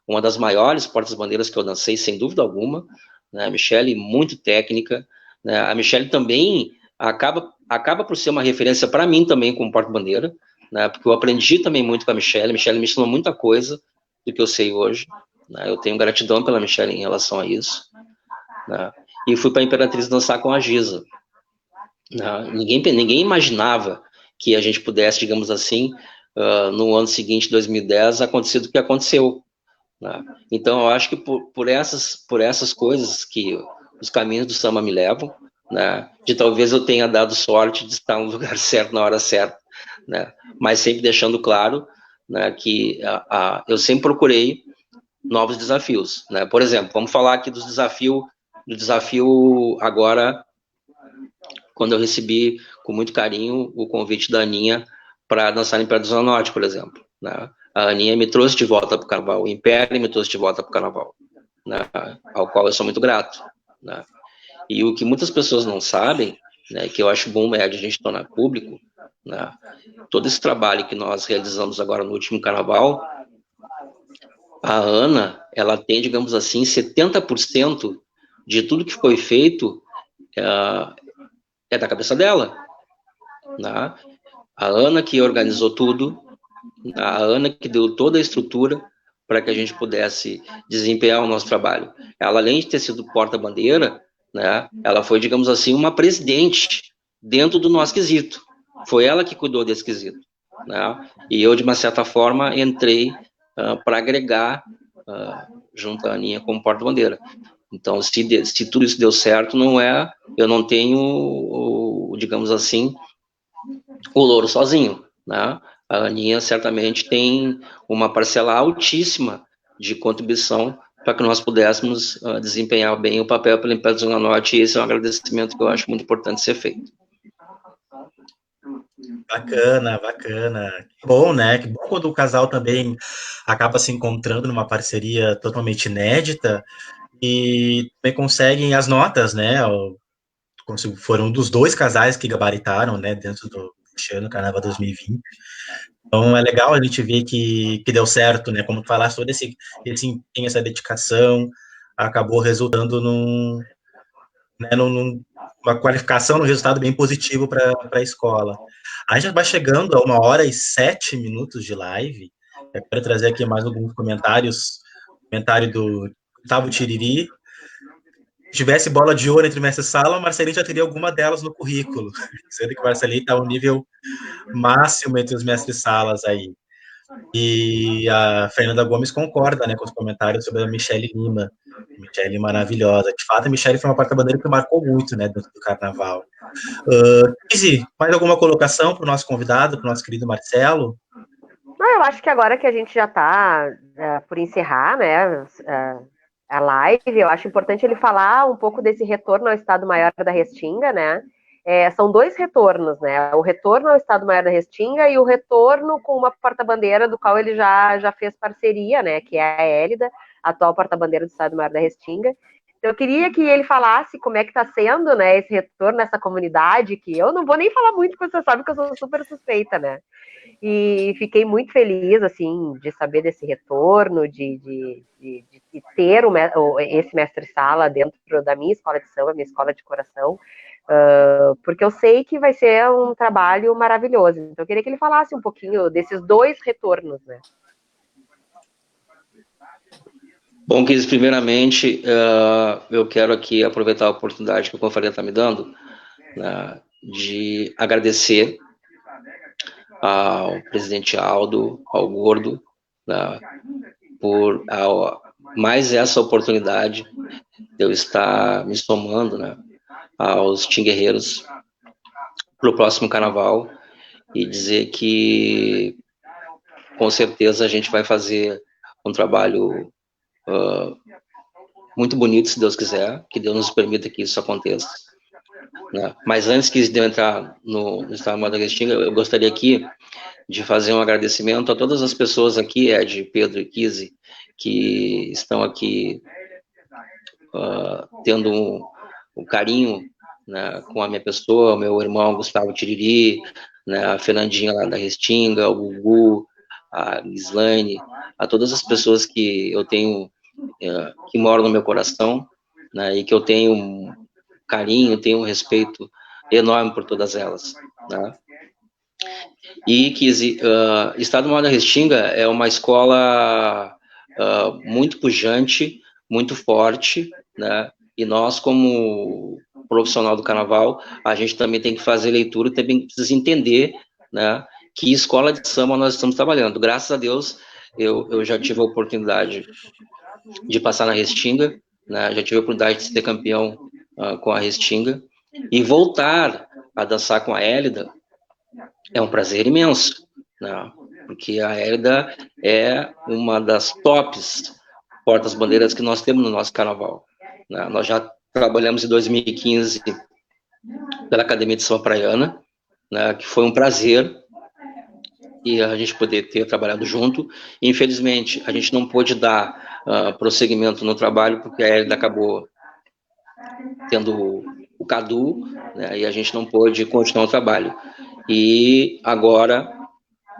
uma das maiores portas-bandeiras que eu dancei, sem dúvida alguma, né? A Michele, muito técnica, né? A Michele também acaba por ser uma referência para mim também como porta-bandeira, né, porque eu aprendi também muito com a Michelle me ensinou muita coisa do que eu sei hoje, né, eu tenho gratidão pela Michelle em relação a isso, né, e fui para a Imperatriz dançar com a Giza, né, ninguém imaginava que a gente pudesse, digamos assim, no ano seguinte, 2010, acontecer o que aconteceu, né, então eu acho que por essas coisas que os caminhos do samba me levam, né, de talvez eu tenha dado sorte de estar no lugar certo na hora certa, né, mas sempre deixando claro, né, que eu sempre procurei novos desafios, né, por exemplo, vamos falar aqui do desafio agora, quando eu recebi com muito carinho o convite da Aninha para dançar em Império do Zona Norte, por exemplo, né, a Aninha me trouxe de volta para o Carnaval, o Império me trouxe de volta para o Carnaval, né, ao qual eu sou muito grato, né. E o que muitas pessoas não sabem, né, que eu acho bom é a gente tornar público, né, todo esse trabalho que nós realizamos agora no último Carnaval, a Ana, ela tem, digamos assim, 70% de tudo que foi feito é da cabeça dela, né? A Ana que organizou tudo, a Ana que deu toda a estrutura para que a gente pudesse desempenhar o nosso trabalho. Ela, além de ter sido porta-bandeira, né, ela foi, digamos assim, uma presidente dentro do nosso quesito. Foi ela que cuidou desse quesito, né? E eu, de uma certa forma, entrei para agregar junto à Aninha como porta-bandeira. Então, se tudo isso deu certo, eu não tenho, digamos assim, o louro sozinho, né? A Aninha certamente tem uma parcela altíssima de contribuição para que nós pudéssemos desempenhar bem o papel pela Império da Zona Norte, e esse é um agradecimento que eu acho muito importante ser feito.
Bacana, bacana. Que bom, né? Que bom quando o casal também acaba se encontrando numa parceria totalmente inédita e também conseguem as notas, né? Foram um dos dois casais que gabaritaram, né, dentro do ano Carnaval 2020. Então é legal a gente ver que deu certo, né? Como tu falaste, todo esse empenho, essa dedicação acabou resultando numa qualificação, num resultado bem positivo para a escola. A gente vai chegando a 1h07 de live. Eu quero trazer aqui mais alguns comentários. Comentário do Gustavo Tiriri. Se tivesse bola de ouro entre mestre sala, o Marcelinho já teria alguma delas no currículo. Sendo que o Marcelinho está ao nível máximo entre os mestres salas aí. E a Fernanda Gomes concorda, né, com os comentários sobre a Michelle Lima. Michelle maravilhosa. De fato, a Michelle foi uma porta-bandeira que marcou muito, né, dentro do Carnaval. Izzy, mais alguma colocação para o nosso convidado, para o nosso querido Marcelo?
Eu acho que agora que a gente já está por encerrar, né, a live, eu acho importante ele falar um pouco desse retorno ao Estado-Maior da Restinga, né? São dois retornos, né? O retorno ao Estado-Maior da Restinga e o retorno com uma porta-bandeira do qual ele já fez parceria, né? Que é a Hélida, atual porta-bandeira do Estado-Maior da Restinga. Então, eu queria que ele falasse como é que está sendo, né, esse retorno nessa comunidade, que eu não vou nem falar muito, porque você sabe que eu sou super suspeita, né? E fiquei muito feliz, assim, de saber desse retorno, de ter esse mestre-sala dentro da minha escola de samba, minha escola de coração, porque eu sei que vai ser um trabalho maravilhoso. Então, eu queria que ele falasse um pouquinho desses dois retornos, né?
Bom, Cris, primeiramente, eu quero aqui aproveitar a oportunidade que o Confaria está me dando, né, de agradecer ao presidente Aldo, ao Gordo, né, por mais essa oportunidade de eu estar me somando, né, aos Team Guerreiros para o próximo Carnaval, e dizer que com certeza a gente vai fazer um trabalho muito bonito, se Deus quiser, que Deus nos permita que isso aconteça, né? Mas antes de eu entrar no Estado-Maior da Restinga, eu gostaria aqui de fazer um agradecimento a todas as pessoas aqui, Ed, Pedro e Kizzy, que estão aqui tendo um carinho, né, com a minha pessoa, o meu irmão Gustavo Tiriri, né, a Fernandinha lá da Restinga, o Gugu, a Gislaine, a todas as pessoas que eu tenho, que moram no meu coração, né, e que eu tenho carinho, tenho respeito enorme por todas elas, né? E que Estado Maior da Restinga é uma escola muito pujante, muito forte, né? E nós, como profissional do carnaval, a gente também tem que fazer leitura e também precisa entender, né, que escola de samba nós estamos trabalhando. Graças a Deus, eu já tive a oportunidade de passar na Restinga, né? Já tive a oportunidade de ser campeão com a Restinga, e voltar a dançar com a Hélida é um prazer imenso, né? Porque a Hélida é uma das tops portas-bandeiras que nós temos no nosso carnaval, né? Nós já trabalhamos em 2015 pela Academia de Samba Praiana, né, que foi um prazer e a gente poder ter trabalhado junto. Infelizmente, a gente não pôde dar prosseguimento no trabalho, porque a Hélida acabou tendo o Cadu, né, e a gente não pôde continuar o trabalho. E agora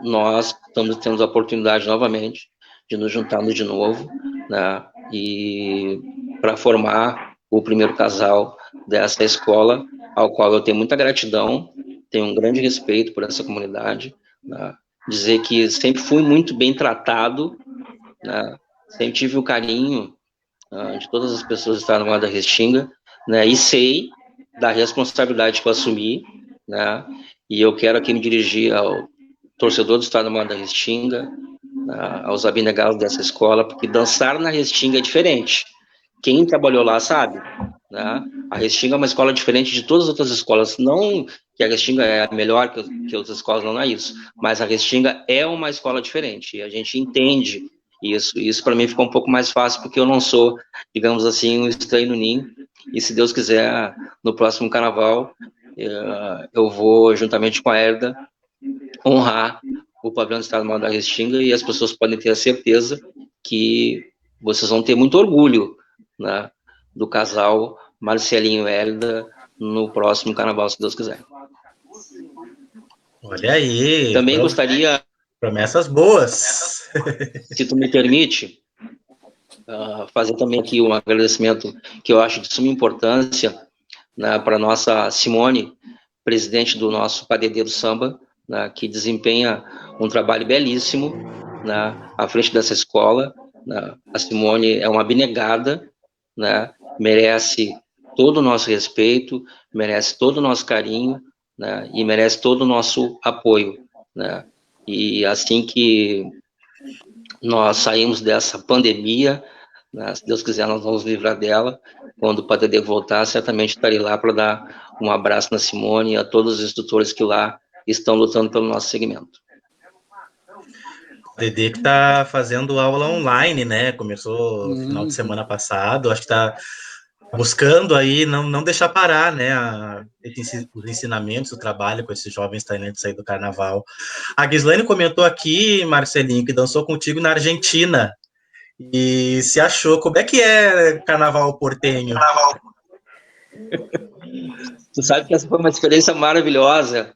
nós estamos tendo a oportunidade novamente de nos juntarmos de novo, né, e para formar o primeiro casal dessa escola, ao qual eu tenho muita gratidão, tenho um grande respeito por essa comunidade, né, dizer que sempre fui muito bem tratado, né, sempre tive o carinho de todas as pessoas que estavam no Maior da Restinga, né, e sei da responsabilidade que eu assumi, né, e eu quero aqui me dirigir ao torcedor do Estado Maior da Restinga, aos abnegados dessa escola, porque dançar na Restinga é diferente. Quem trabalhou lá sabe, né? A Restinga é uma escola diferente de todas as outras escolas. Não que a Restinga é melhor que outras escolas, não é isso. Mas a Restinga é uma escola diferente. E a gente entende isso. E isso para mim ficou um pouco mais fácil, porque eu não sou, digamos assim, um estranho no ninho. E se Deus quiser, no próximo carnaval, eu vou, juntamente com a Hélida, honrar o pavilhão do Estado Maior da Restinga, e as pessoas podem ter a certeza que vocês vão ter muito orgulho, né, do casal Marcelinho e Hélida no próximo carnaval, se Deus quiser.
Olha aí.
Também gostaria...
Promessas boas.
Se tu me permite, fazer também aqui um agradecimento que eu acho de suma importância, né, para a nossa Simone, presidente do nosso PADD do Samba, né, que desempenha um trabalho belíssimo, né, à frente dessa escola, né. A Simone é uma abnegada, né, merece todo o nosso respeito, merece todo o nosso carinho, né, e merece todo o nosso apoio, né. E assim que nós saímos dessa pandemia, né, se Deus quiser, nós vamos livrar dela. Quando o PADD voltar, certamente estarei lá para dar um abraço na Simone e a todos os instrutores que lá estão lutando pelo nosso segmento.
O Dedê que está fazendo aula online, né? Começou no final de semana passado, acho que está buscando aí não deixar parar, né? Os ensinamentos, o trabalho com esses jovens talentos aí do carnaval. A Gislaine comentou aqui, Marcelinho, que dançou contigo na Argentina e se achou. Como é que é carnaval portenho?
Tu sabe que essa foi uma experiência maravilhosa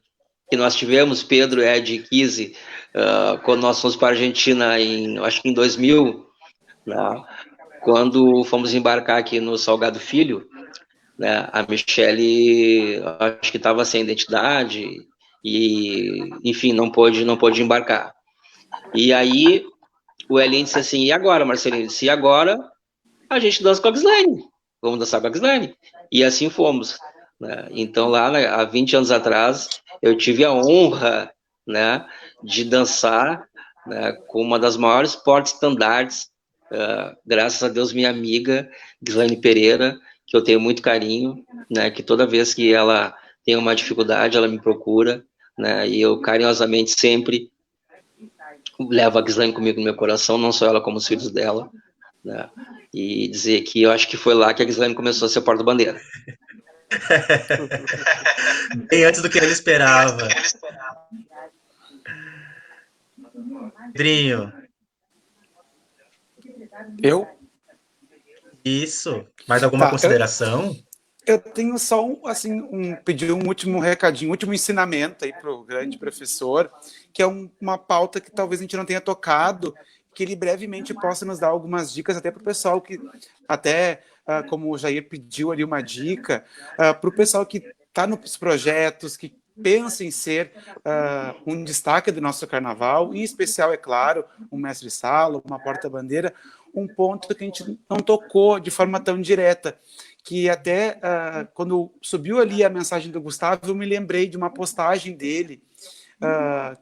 que nós tivemos, Pedro, Ed e Kizzy, quando nós fomos para a Argentina, acho que em 2000, né, quando fomos embarcar aqui no Salgado Filho, né, a Michele, acho que estava sem identidade e, enfim, não pôde embarcar. E aí o Elinho disse assim, e agora, Marcelinho? Se agora a gente dança com a Gislaine, vamos dançar com a Gislaine. E assim fomos, né? Então lá, né, há 20 anos atrás, eu tive a honra, né, de dançar, né, com uma das maiores porta-estandartes, graças a Deus, minha amiga Gislaine Pereira, que eu tenho muito carinho, né, que toda vez que ela tem uma dificuldade, ela me procura, né, e eu carinhosamente sempre levo a Gislaine comigo no meu coração, não só ela como os filhos dela, né, e dizer que eu acho que foi lá que a Gislaine começou a ser porta-bandeira.
Bem antes do que ele esperava. Pedrinho.
Eu?
Isso. Mais alguma consideração?
Eu tenho só pedir um último recadinho, um último ensinamento aí para o grande professor, que é uma pauta que talvez a gente não tenha tocado, que ele brevemente possa nos dar algumas dicas até para o pessoal que, até como o Jair pediu ali uma dica, para o pessoal que está nos projetos, que pensa em ser um destaque do nosso carnaval, em especial, é claro, um mestre-sala, uma porta-bandeira, um ponto que a gente não tocou de forma tão direta, que até quando subiu ali a mensagem do Gustavo, eu me lembrei de uma postagem dele,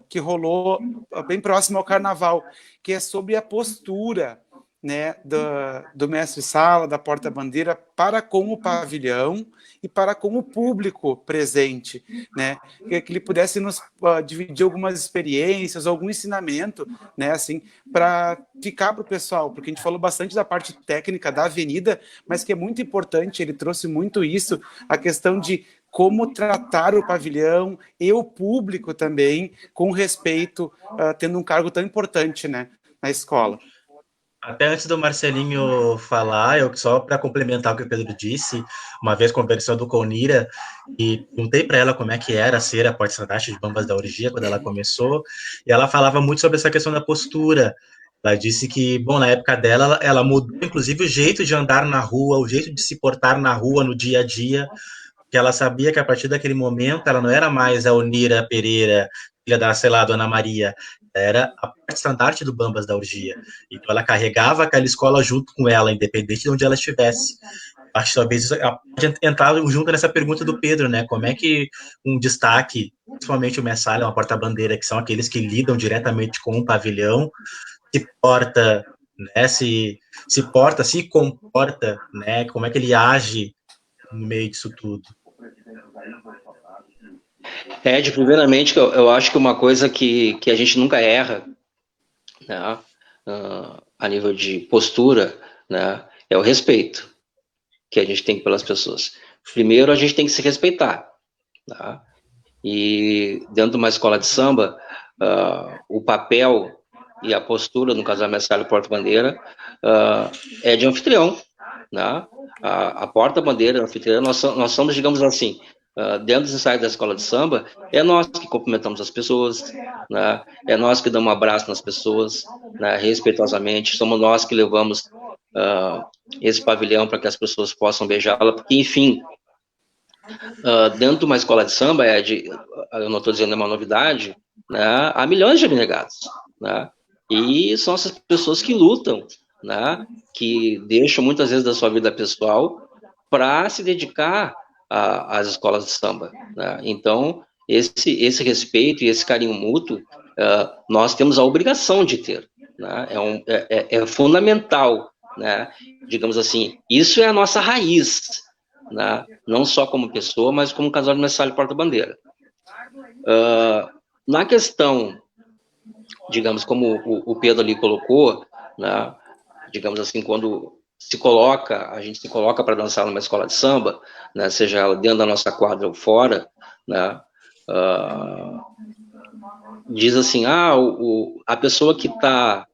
que rolou bem próximo ao carnaval, que é sobre a postura, né, do mestre-sala, da porta-bandeira, para com o pavilhão e para com o público presente, né, que ele pudesse nos dividir algumas experiências, algum ensinamento, né, assim, para ficar para o pessoal, porque a gente falou bastante da parte técnica da avenida, mas que é muito importante, ele trouxe muito isso, a questão de como tratar o pavilhão e o público também, com respeito, tendo um cargo tão importante, né, na escola.
Até antes do Marcelinho falar, eu só para complementar o que o Pedro disse, uma vez conversando com a Nira, e perguntei para ela como é que era ser a porta-estandarte de Bambas da Orgia quando ela começou, e ela falava muito sobre essa questão da postura. Ela disse que, bom, na época dela, ela mudou, inclusive, o jeito de andar na rua, o jeito de se portar na rua, no dia a dia, porque ela sabia que, a partir daquele momento, ela não era mais a Onira Pereira, filha da, sei lá, Dona Maria, era a porta-estandarte do Bambas da Orgia. Então, ela carregava aquela escola junto com ela, independente de onde ela estivesse. Acho que talvez isso pode entrar junto nessa pergunta do Pedro, né? Como é que um destaque, principalmente o Messalha, uma porta-bandeira, que são aqueles que lidam diretamente com o pavilhão, se porta, né? Se porta, se comporta, né? Como é que ele age no meio disso tudo?
Ed, primeiramente, eu acho que uma coisa que a gente nunca erra, né, a nível de postura, né, é o respeito que a gente tem pelas pessoas. Primeiro, a gente tem que se respeitar. Tá? E dentro de uma escola de samba, o papel e a postura, no caso da Messalha Porta-Bandeira, é de anfitrião. Né? A porta-bandeira, a anfitriã, nós somos, digamos assim, dentro dos ensaios da escola de samba, é nós que cumprimentamos as pessoas, né? É nós que damos um abraço nas pessoas, né? Respeitosamente, somos nós que levamos esse pavilhão para que as pessoas possam beijá-la, porque, enfim, dentro de uma escola de samba, eu não estou dizendo uma novidade, né? Há milhões de abnegados, né? E são essas pessoas que lutam, né? Que deixam muitas vezes da sua vida pessoal para se dedicar às escolas de samba, né? Então, esse respeito e esse carinho mútuo, nós temos a obrigação de ter, né? É fundamental, né? Digamos assim, isso é a nossa raiz, né? Não só como pessoa, mas como casal de Messalha e Porta-Bandeira. Na questão, digamos, como o Pedro ali colocou, né? Digamos assim, quando a gente se coloca para dançar numa escola de samba, né, seja ela dentro da nossa quadra ou fora, né, diz assim, a pessoa que está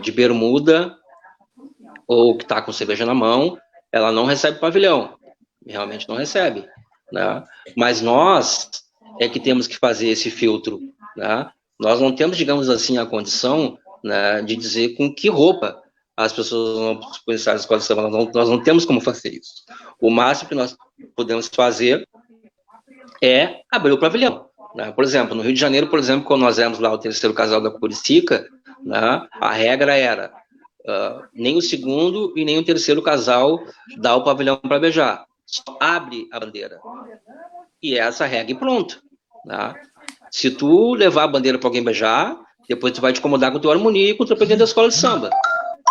de bermuda ou que está com cerveja na mão, ela não recebe pavilhão, realmente não recebe, né, mas nós é que temos que fazer esse filtro, né, nós não temos, digamos assim, a condição, né, de dizer com que roupa as pessoas vão começar a escola de samba, nós não temos como fazer isso. O máximo que nós podemos fazer é abrir o pavilhão. Né? Por exemplo, no Rio de Janeiro, por exemplo, quando nós éramos lá o terceiro casal da Curicica, né, a regra era nem o segundo e nem o terceiro casal dá o pavilhão para beijar. Só abre a bandeira. E essa regra e pronto. Né? Se tu levar a bandeira para alguém beijar, depois tu vai te incomodar com a tua harmonia e com o teu presidente da escola de samba.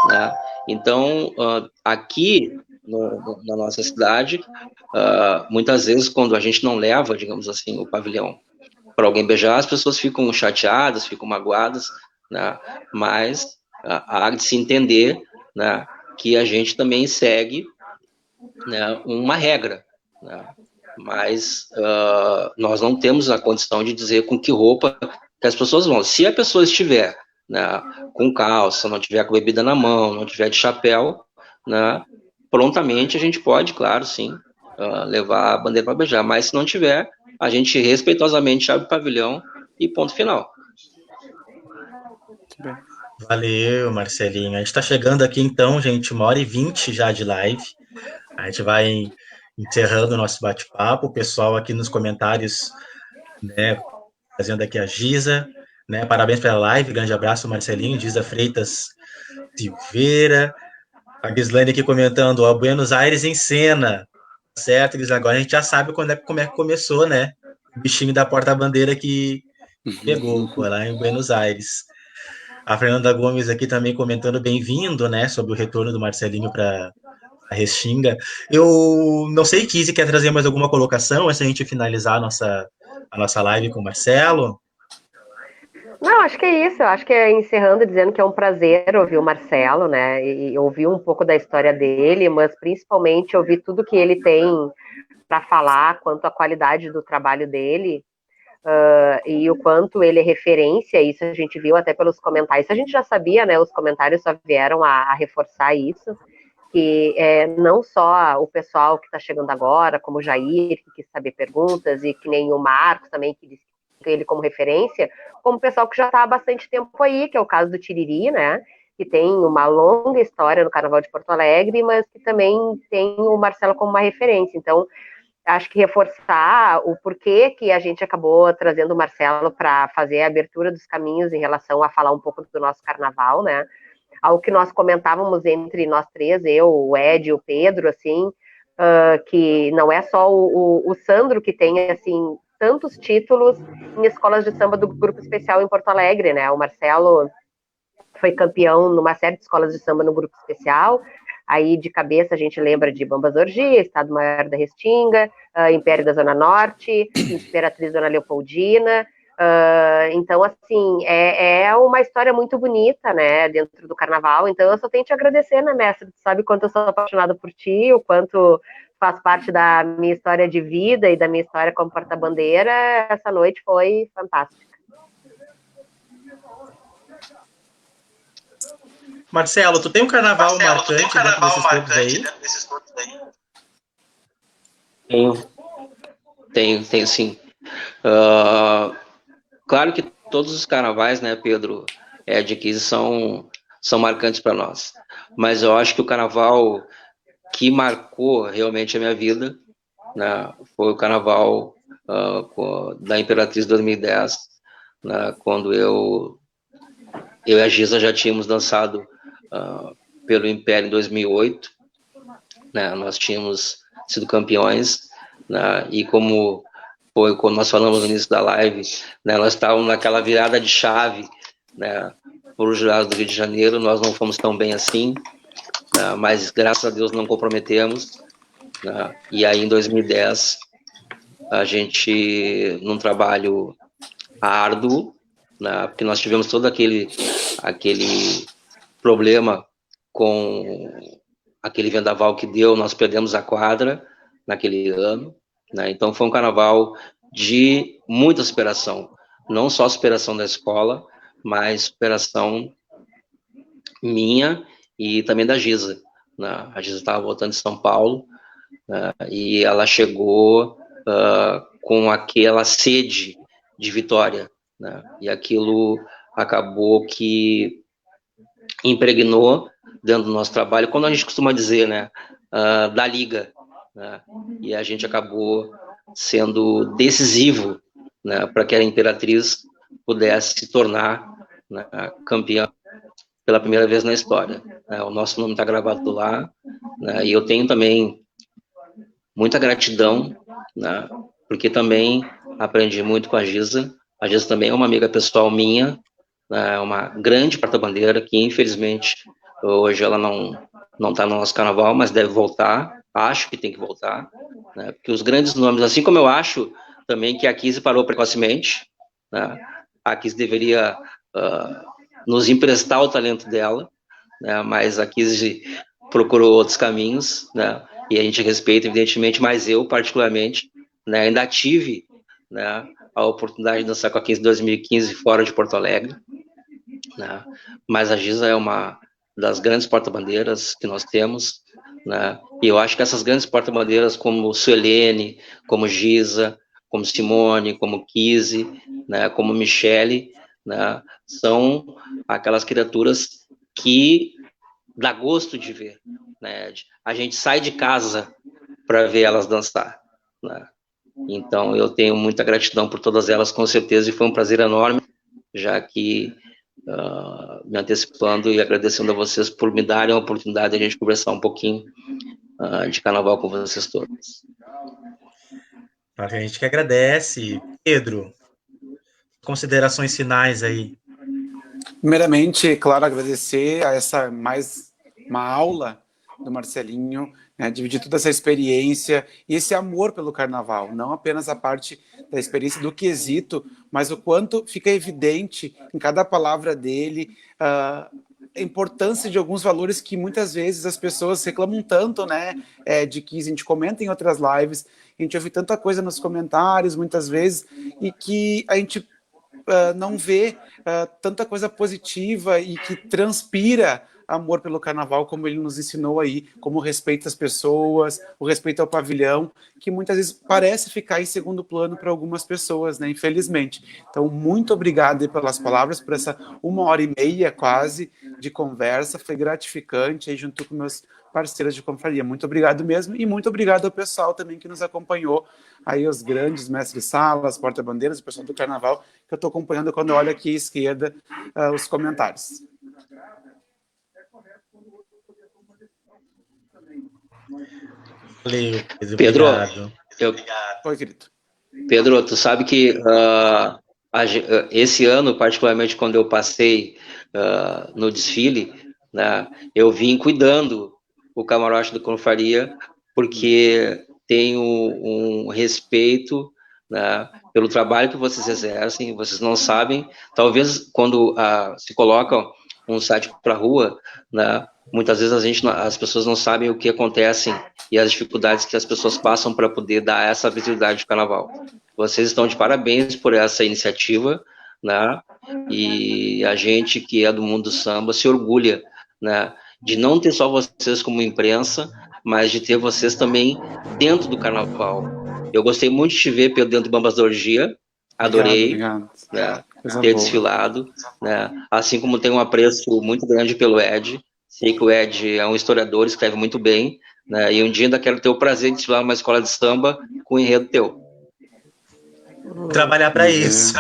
Né? Então, aqui na nossa cidade, muitas vezes quando a gente não leva, digamos assim, o pavilhão para alguém beijar, as pessoas ficam chateadas, ficam magoadas, né? Mas há de se entender, né, que a gente também segue, né, uma regra, né? Mas nós não temos a condição de dizer com que roupa que as pessoas vão. Se a pessoa estiver, né, com calça, não tiver com bebida na mão, não tiver de chapéu, né, prontamente a gente pode, claro, sim, levar a bandeira para beijar, mas se não tiver, a gente respeitosamente abre o pavilhão e ponto final.
Valeu, Marcelinho. A gente está chegando aqui então, gente, 1h20 já de live. A gente vai encerrando o nosso bate-papo. O pessoal aqui nos comentários, né, fazendo aqui a Giza, né, parabéns pela live, grande abraço, Marcelinho, Giza Freitas Silveira, a Gislaine aqui comentando, ó, Buenos Aires em cena, certo, Giz? Agora a gente já sabe como é que começou, né, o bichinho da porta-bandeira que pegou, foi lá em Buenos Aires. A Fernanda Gomes aqui também comentando, bem-vindo, né, sobre o retorno do Marcelinho para a Restinga. Eu não sei, Kizzy, quer trazer mais alguma colocação antes da gente finalizar a nossa live com o Marcelo?
Não, acho que é isso. Eu acho que é encerrando dizendo que é um prazer ouvir o Marcelo, né? E ouvir um pouco da história dele, mas principalmente ouvir tudo que ele tem para falar quanto à qualidade do trabalho dele. E o quanto ele é referência, isso a gente viu até pelos comentários. A gente já sabia, né? Os comentários só vieram a reforçar isso, que não só o pessoal que está chegando agora, como o Jair, que quis saber perguntas, e que nem o Marcos também, que disse ele como referência, como o pessoal que já está há bastante tempo aí, que é o caso do Tiriri, né? Que tem uma longa história no Carnaval de Porto Alegre, mas que também tem o Marcelo como uma referência. Então, acho que reforçar o porquê que a gente acabou trazendo o Marcelo para fazer a abertura dos caminhos em relação a falar um pouco do nosso carnaval, né? Ao que nós comentávamos entre nós três, eu, o Ed e o Pedro, assim, que não é só o Sandro que tem, assim, tantos títulos em escolas de samba do Grupo Especial em Porto Alegre, né? O Marcelo foi campeão numa série de escolas de samba no Grupo Especial. Aí, de cabeça, a gente lembra de Bambas Orgia, Estado Maior da Restinga, Império da Zona Norte, Imperatriz Dona Leopoldina. Então, assim, é uma história muito bonita, né, dentro do carnaval. Então, eu só tenho que te agradecer, né, mestre? Tu sabe quanto eu sou apaixonada por ti, o quanto faz parte da minha história de vida e da minha história como porta-bandeira. Essa noite foi fantástica.
Marcelo, tu tem um carnaval marcante dentro desses todos aí?
Tenho sim. Claro que todos os carnavais, né, Pedro, de Kiz são marcantes para nós. Mas eu acho que o carnaval que marcou realmente a minha vida, né, foi o carnaval da Imperatriz 2010, né, quando eu e a Giza já tínhamos dançado pelo Império em 2008, né, nós tínhamos sido campeões, né, e como foi quando nós falamos no início da live, né, nós estávamos naquela virada de chave, né, por o jurado do Rio de Janeiro, nós não fomos tão bem assim, né, mas graças a Deus não comprometemos, né, e aí em 2010 a gente, num trabalho árduo, né, porque nós tivemos todo aquele problema com aquele vendaval que deu, nós perdemos a quadra naquele ano, né? Então foi um carnaval de muita superação, não só superação da escola, mas superação minha e também da Giza, né? A Giza estava voltando de São Paulo, né? E ela chegou com aquela sede de vitória, né? E aquilo acabou que impregnou dentro do nosso trabalho, quando a gente costuma dizer, né, da liga, né, e a gente acabou sendo decisivo, né, para que a Imperatriz pudesse se tornar, né, campeã pela primeira vez na história, né, o nosso nome está gravado lá, né, e eu tenho também muita gratidão, né, porque também aprendi muito com a Giza também é uma amiga pessoal minha, né, uma grande porta-bandeira que infelizmente hoje ela não está no nosso carnaval, mas deve voltar, acho que tem que voltar, né, porque os grandes nomes, assim como eu acho também que a Kizzy parou precocemente, né, a Kizzy deveria nos emprestar o talento dela, né, mas a Kizzy procurou outros caminhos, né, e a gente respeita evidentemente, mas eu particularmente, né, ainda tive, né, a oportunidade de dançar com a Kizzy em 2015 fora de Porto Alegre, né, mas a Giza é uma das grandes porta-bandeiras que nós temos, né, e eu acho que essas grandes porta-bandeiras como Suelene, como Giza, como Simone, como Kizzy, né, como Michele, né, são aquelas criaturas que dá gosto de ver, né, a gente sai de casa para ver elas dançar, né? Então, eu tenho muita gratidão por todas elas, com certeza, e foi um prazer enorme, já que me antecipando e agradecendo a vocês por me darem a oportunidade de a gente conversar um pouquinho de carnaval com vocês todos.
A gente que agradece. Pedro, considerações finais aí.
Primeiramente, claro, agradecer a essa mais uma aula do Marcelinho, né, dividir toda essa experiência e esse amor pelo carnaval, não apenas a parte da experiência do quesito, mas o quanto fica evidente em cada palavra dele a importância de alguns valores que muitas vezes as pessoas reclamam tanto, né, de que a gente comenta em outras lives, a gente ouve tanta coisa nos comentários muitas vezes e que a gente não vê tanta coisa positiva e que transpira amor pelo carnaval, como ele nos ensinou aí, como o respeito às pessoas, o respeito ao pavilhão, que muitas vezes parece ficar em segundo plano para algumas pessoas, né, infelizmente. Então, muito obrigado aí pelas palavras, por essa 1h30 quase de conversa, foi gratificante aí junto com meus parceiros de confraria. Muito obrigado mesmo, e muito obrigado ao pessoal também que nos acompanhou, aí os grandes mestres salas, porta-bandeiras, o pessoal do carnaval, que eu estou acompanhando quando eu olho aqui à esquerda os comentários.
Valeu,
Pedro,
obrigado.
Oi, querido.
Pedro, tu sabe que esse ano, particularmente quando eu passei no desfile, né, eu vim cuidando o camarote do Confraria, porque tenho um respeito, né, pelo trabalho que vocês exercem. Vocês não sabem, talvez quando se coloca um site para a rua, né, muitas vezes as pessoas não sabem o que acontece e as dificuldades que as pessoas passam para poder dar essa visibilidade de carnaval. Vocês estão de parabéns por essa iniciativa, né? E a gente que é do mundo do samba se orgulha, né, de não ter só vocês como imprensa, mas de ter vocês também dentro do carnaval. Eu gostei muito de te ver, Pedro, dentro do Bambas da Orgia, adorei,
obrigado.
Né, ter desfilado, né, assim como tenho um apreço muito grande pelo Ed. Sei que o Ed é um historiador, escreve muito bem, né, e um dia ainda quero ter o prazer de desfilar numa escola de samba com o enredo teu.
Trabalhar para isso.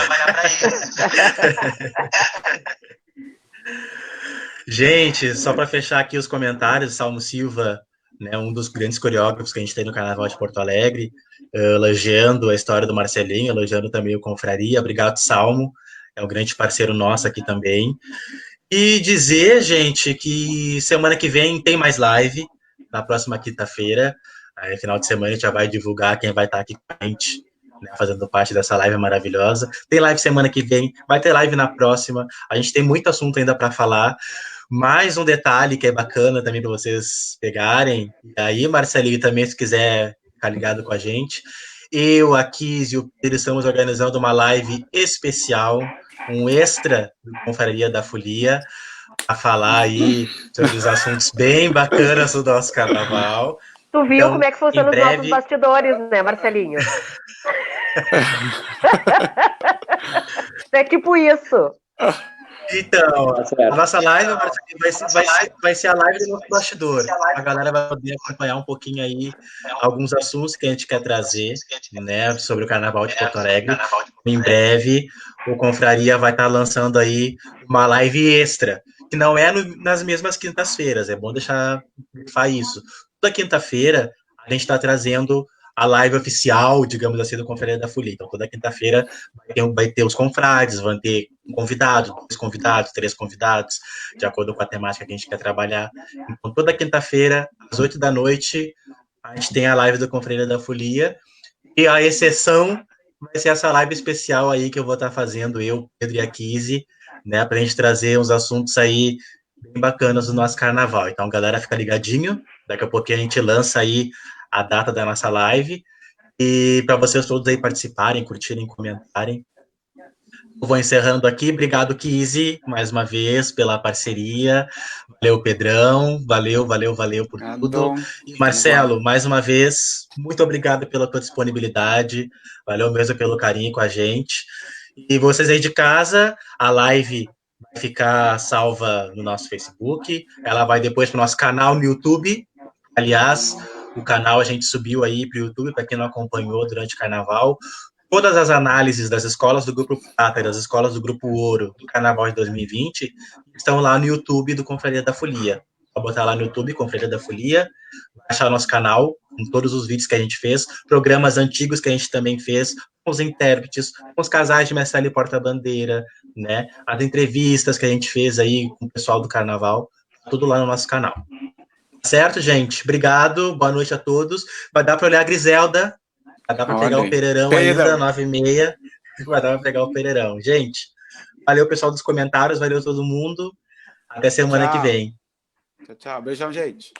Gente, só para fechar aqui os comentários, Salmo Silva, né, um dos grandes coreógrafos que a gente tem no Carnaval de Porto Alegre, elogiando a história do Marcelinho, elogiando também o Confraria. Obrigado, Salmo, é um grande parceiro nosso aqui também. E dizer, gente, que semana que vem tem mais live, na próxima quinta-feira. Aí, final de semana, a gente já vai divulgar quem vai estar aqui com a gente, né, fazendo parte dessa live maravilhosa. Tem live semana que vem, vai ter live na próxima. A gente tem muito assunto ainda para falar. Mais um detalhe que é bacana também para vocês pegarem. E aí, Marcelinho, também, se quiser ficar ligado com a gente. Eu, a Kiz e o Pedro estamos organizando uma live especial, um extra do Confraria da Folia, a falar aí sobre os assuntos bem bacanas do nosso carnaval.
Tu viu então, como é que funcionam os nossos bastidores, né, Marcelinho? É tipo isso.
Então, a nossa live vai ser a live do nosso bastidor. A galera vai poder acompanhar um pouquinho aí alguns assuntos que a gente quer trazer, né, sobre o Carnaval de Porto Alegre. Em breve, o Confraria vai estar lançando aí uma live extra, que não é nas mesmas quintas-feiras, é bom deixar isso. Toda quinta-feira, a gente está trazendo a live oficial, digamos assim, do Confraria da Folia. Então, toda quinta-feira vai ter os confrades, vão ter um convidado, 2 convidados, 3 convidados, de acordo com a temática que a gente quer trabalhar. Então, toda quinta-feira, às 8 da noite, a gente tem a live do Confraria da Folia, e a exceção vai ser essa live especial aí que eu vou estar fazendo, eu, Pedro e a Kizzy, né, para a gente trazer uns assuntos aí bem bacanas do nosso carnaval. Então, galera, fica ligadinho, daqui a pouquinho a gente lança aí a data da nossa live, e para vocês todos aí participarem, curtirem, comentarem. Eu vou encerrando aqui, obrigado, Kizzy, mais uma vez, pela parceria, valeu, Pedrão, valeu por tudo, e Marcelo, mais uma vez, muito obrigado pela tua disponibilidade, valeu mesmo pelo carinho com a gente, e vocês aí de casa, a live vai ficar salva no nosso Facebook, ela vai depois para o nosso canal no YouTube, aliás, o canal a gente subiu aí para o YouTube, para quem não acompanhou durante o carnaval. Todas as análises das escolas do Grupo Prata e das escolas do Grupo Ouro do Carnaval de 2020 estão lá no YouTube do Confraria da Folia. Vou botar lá no YouTube, Confraria da Folia, achar o nosso canal, com todos os vídeos que a gente fez, programas antigos que a gente também fez, com os intérpretes, com os casais de Mestre e Porta-Bandeira, né? As entrevistas que a gente fez aí com o pessoal do Carnaval, tudo lá no nosso canal. Certo, gente? Obrigado, boa noite a todos. Vai dar para olhar a Griselda, vai dar para pegar o Pereirão ainda, 9h30, vai dar para pegar o Pereirão. Gente, valeu pessoal dos comentários, valeu todo mundo, até semana que vem.
Tchau, tchau. Beijão, gente.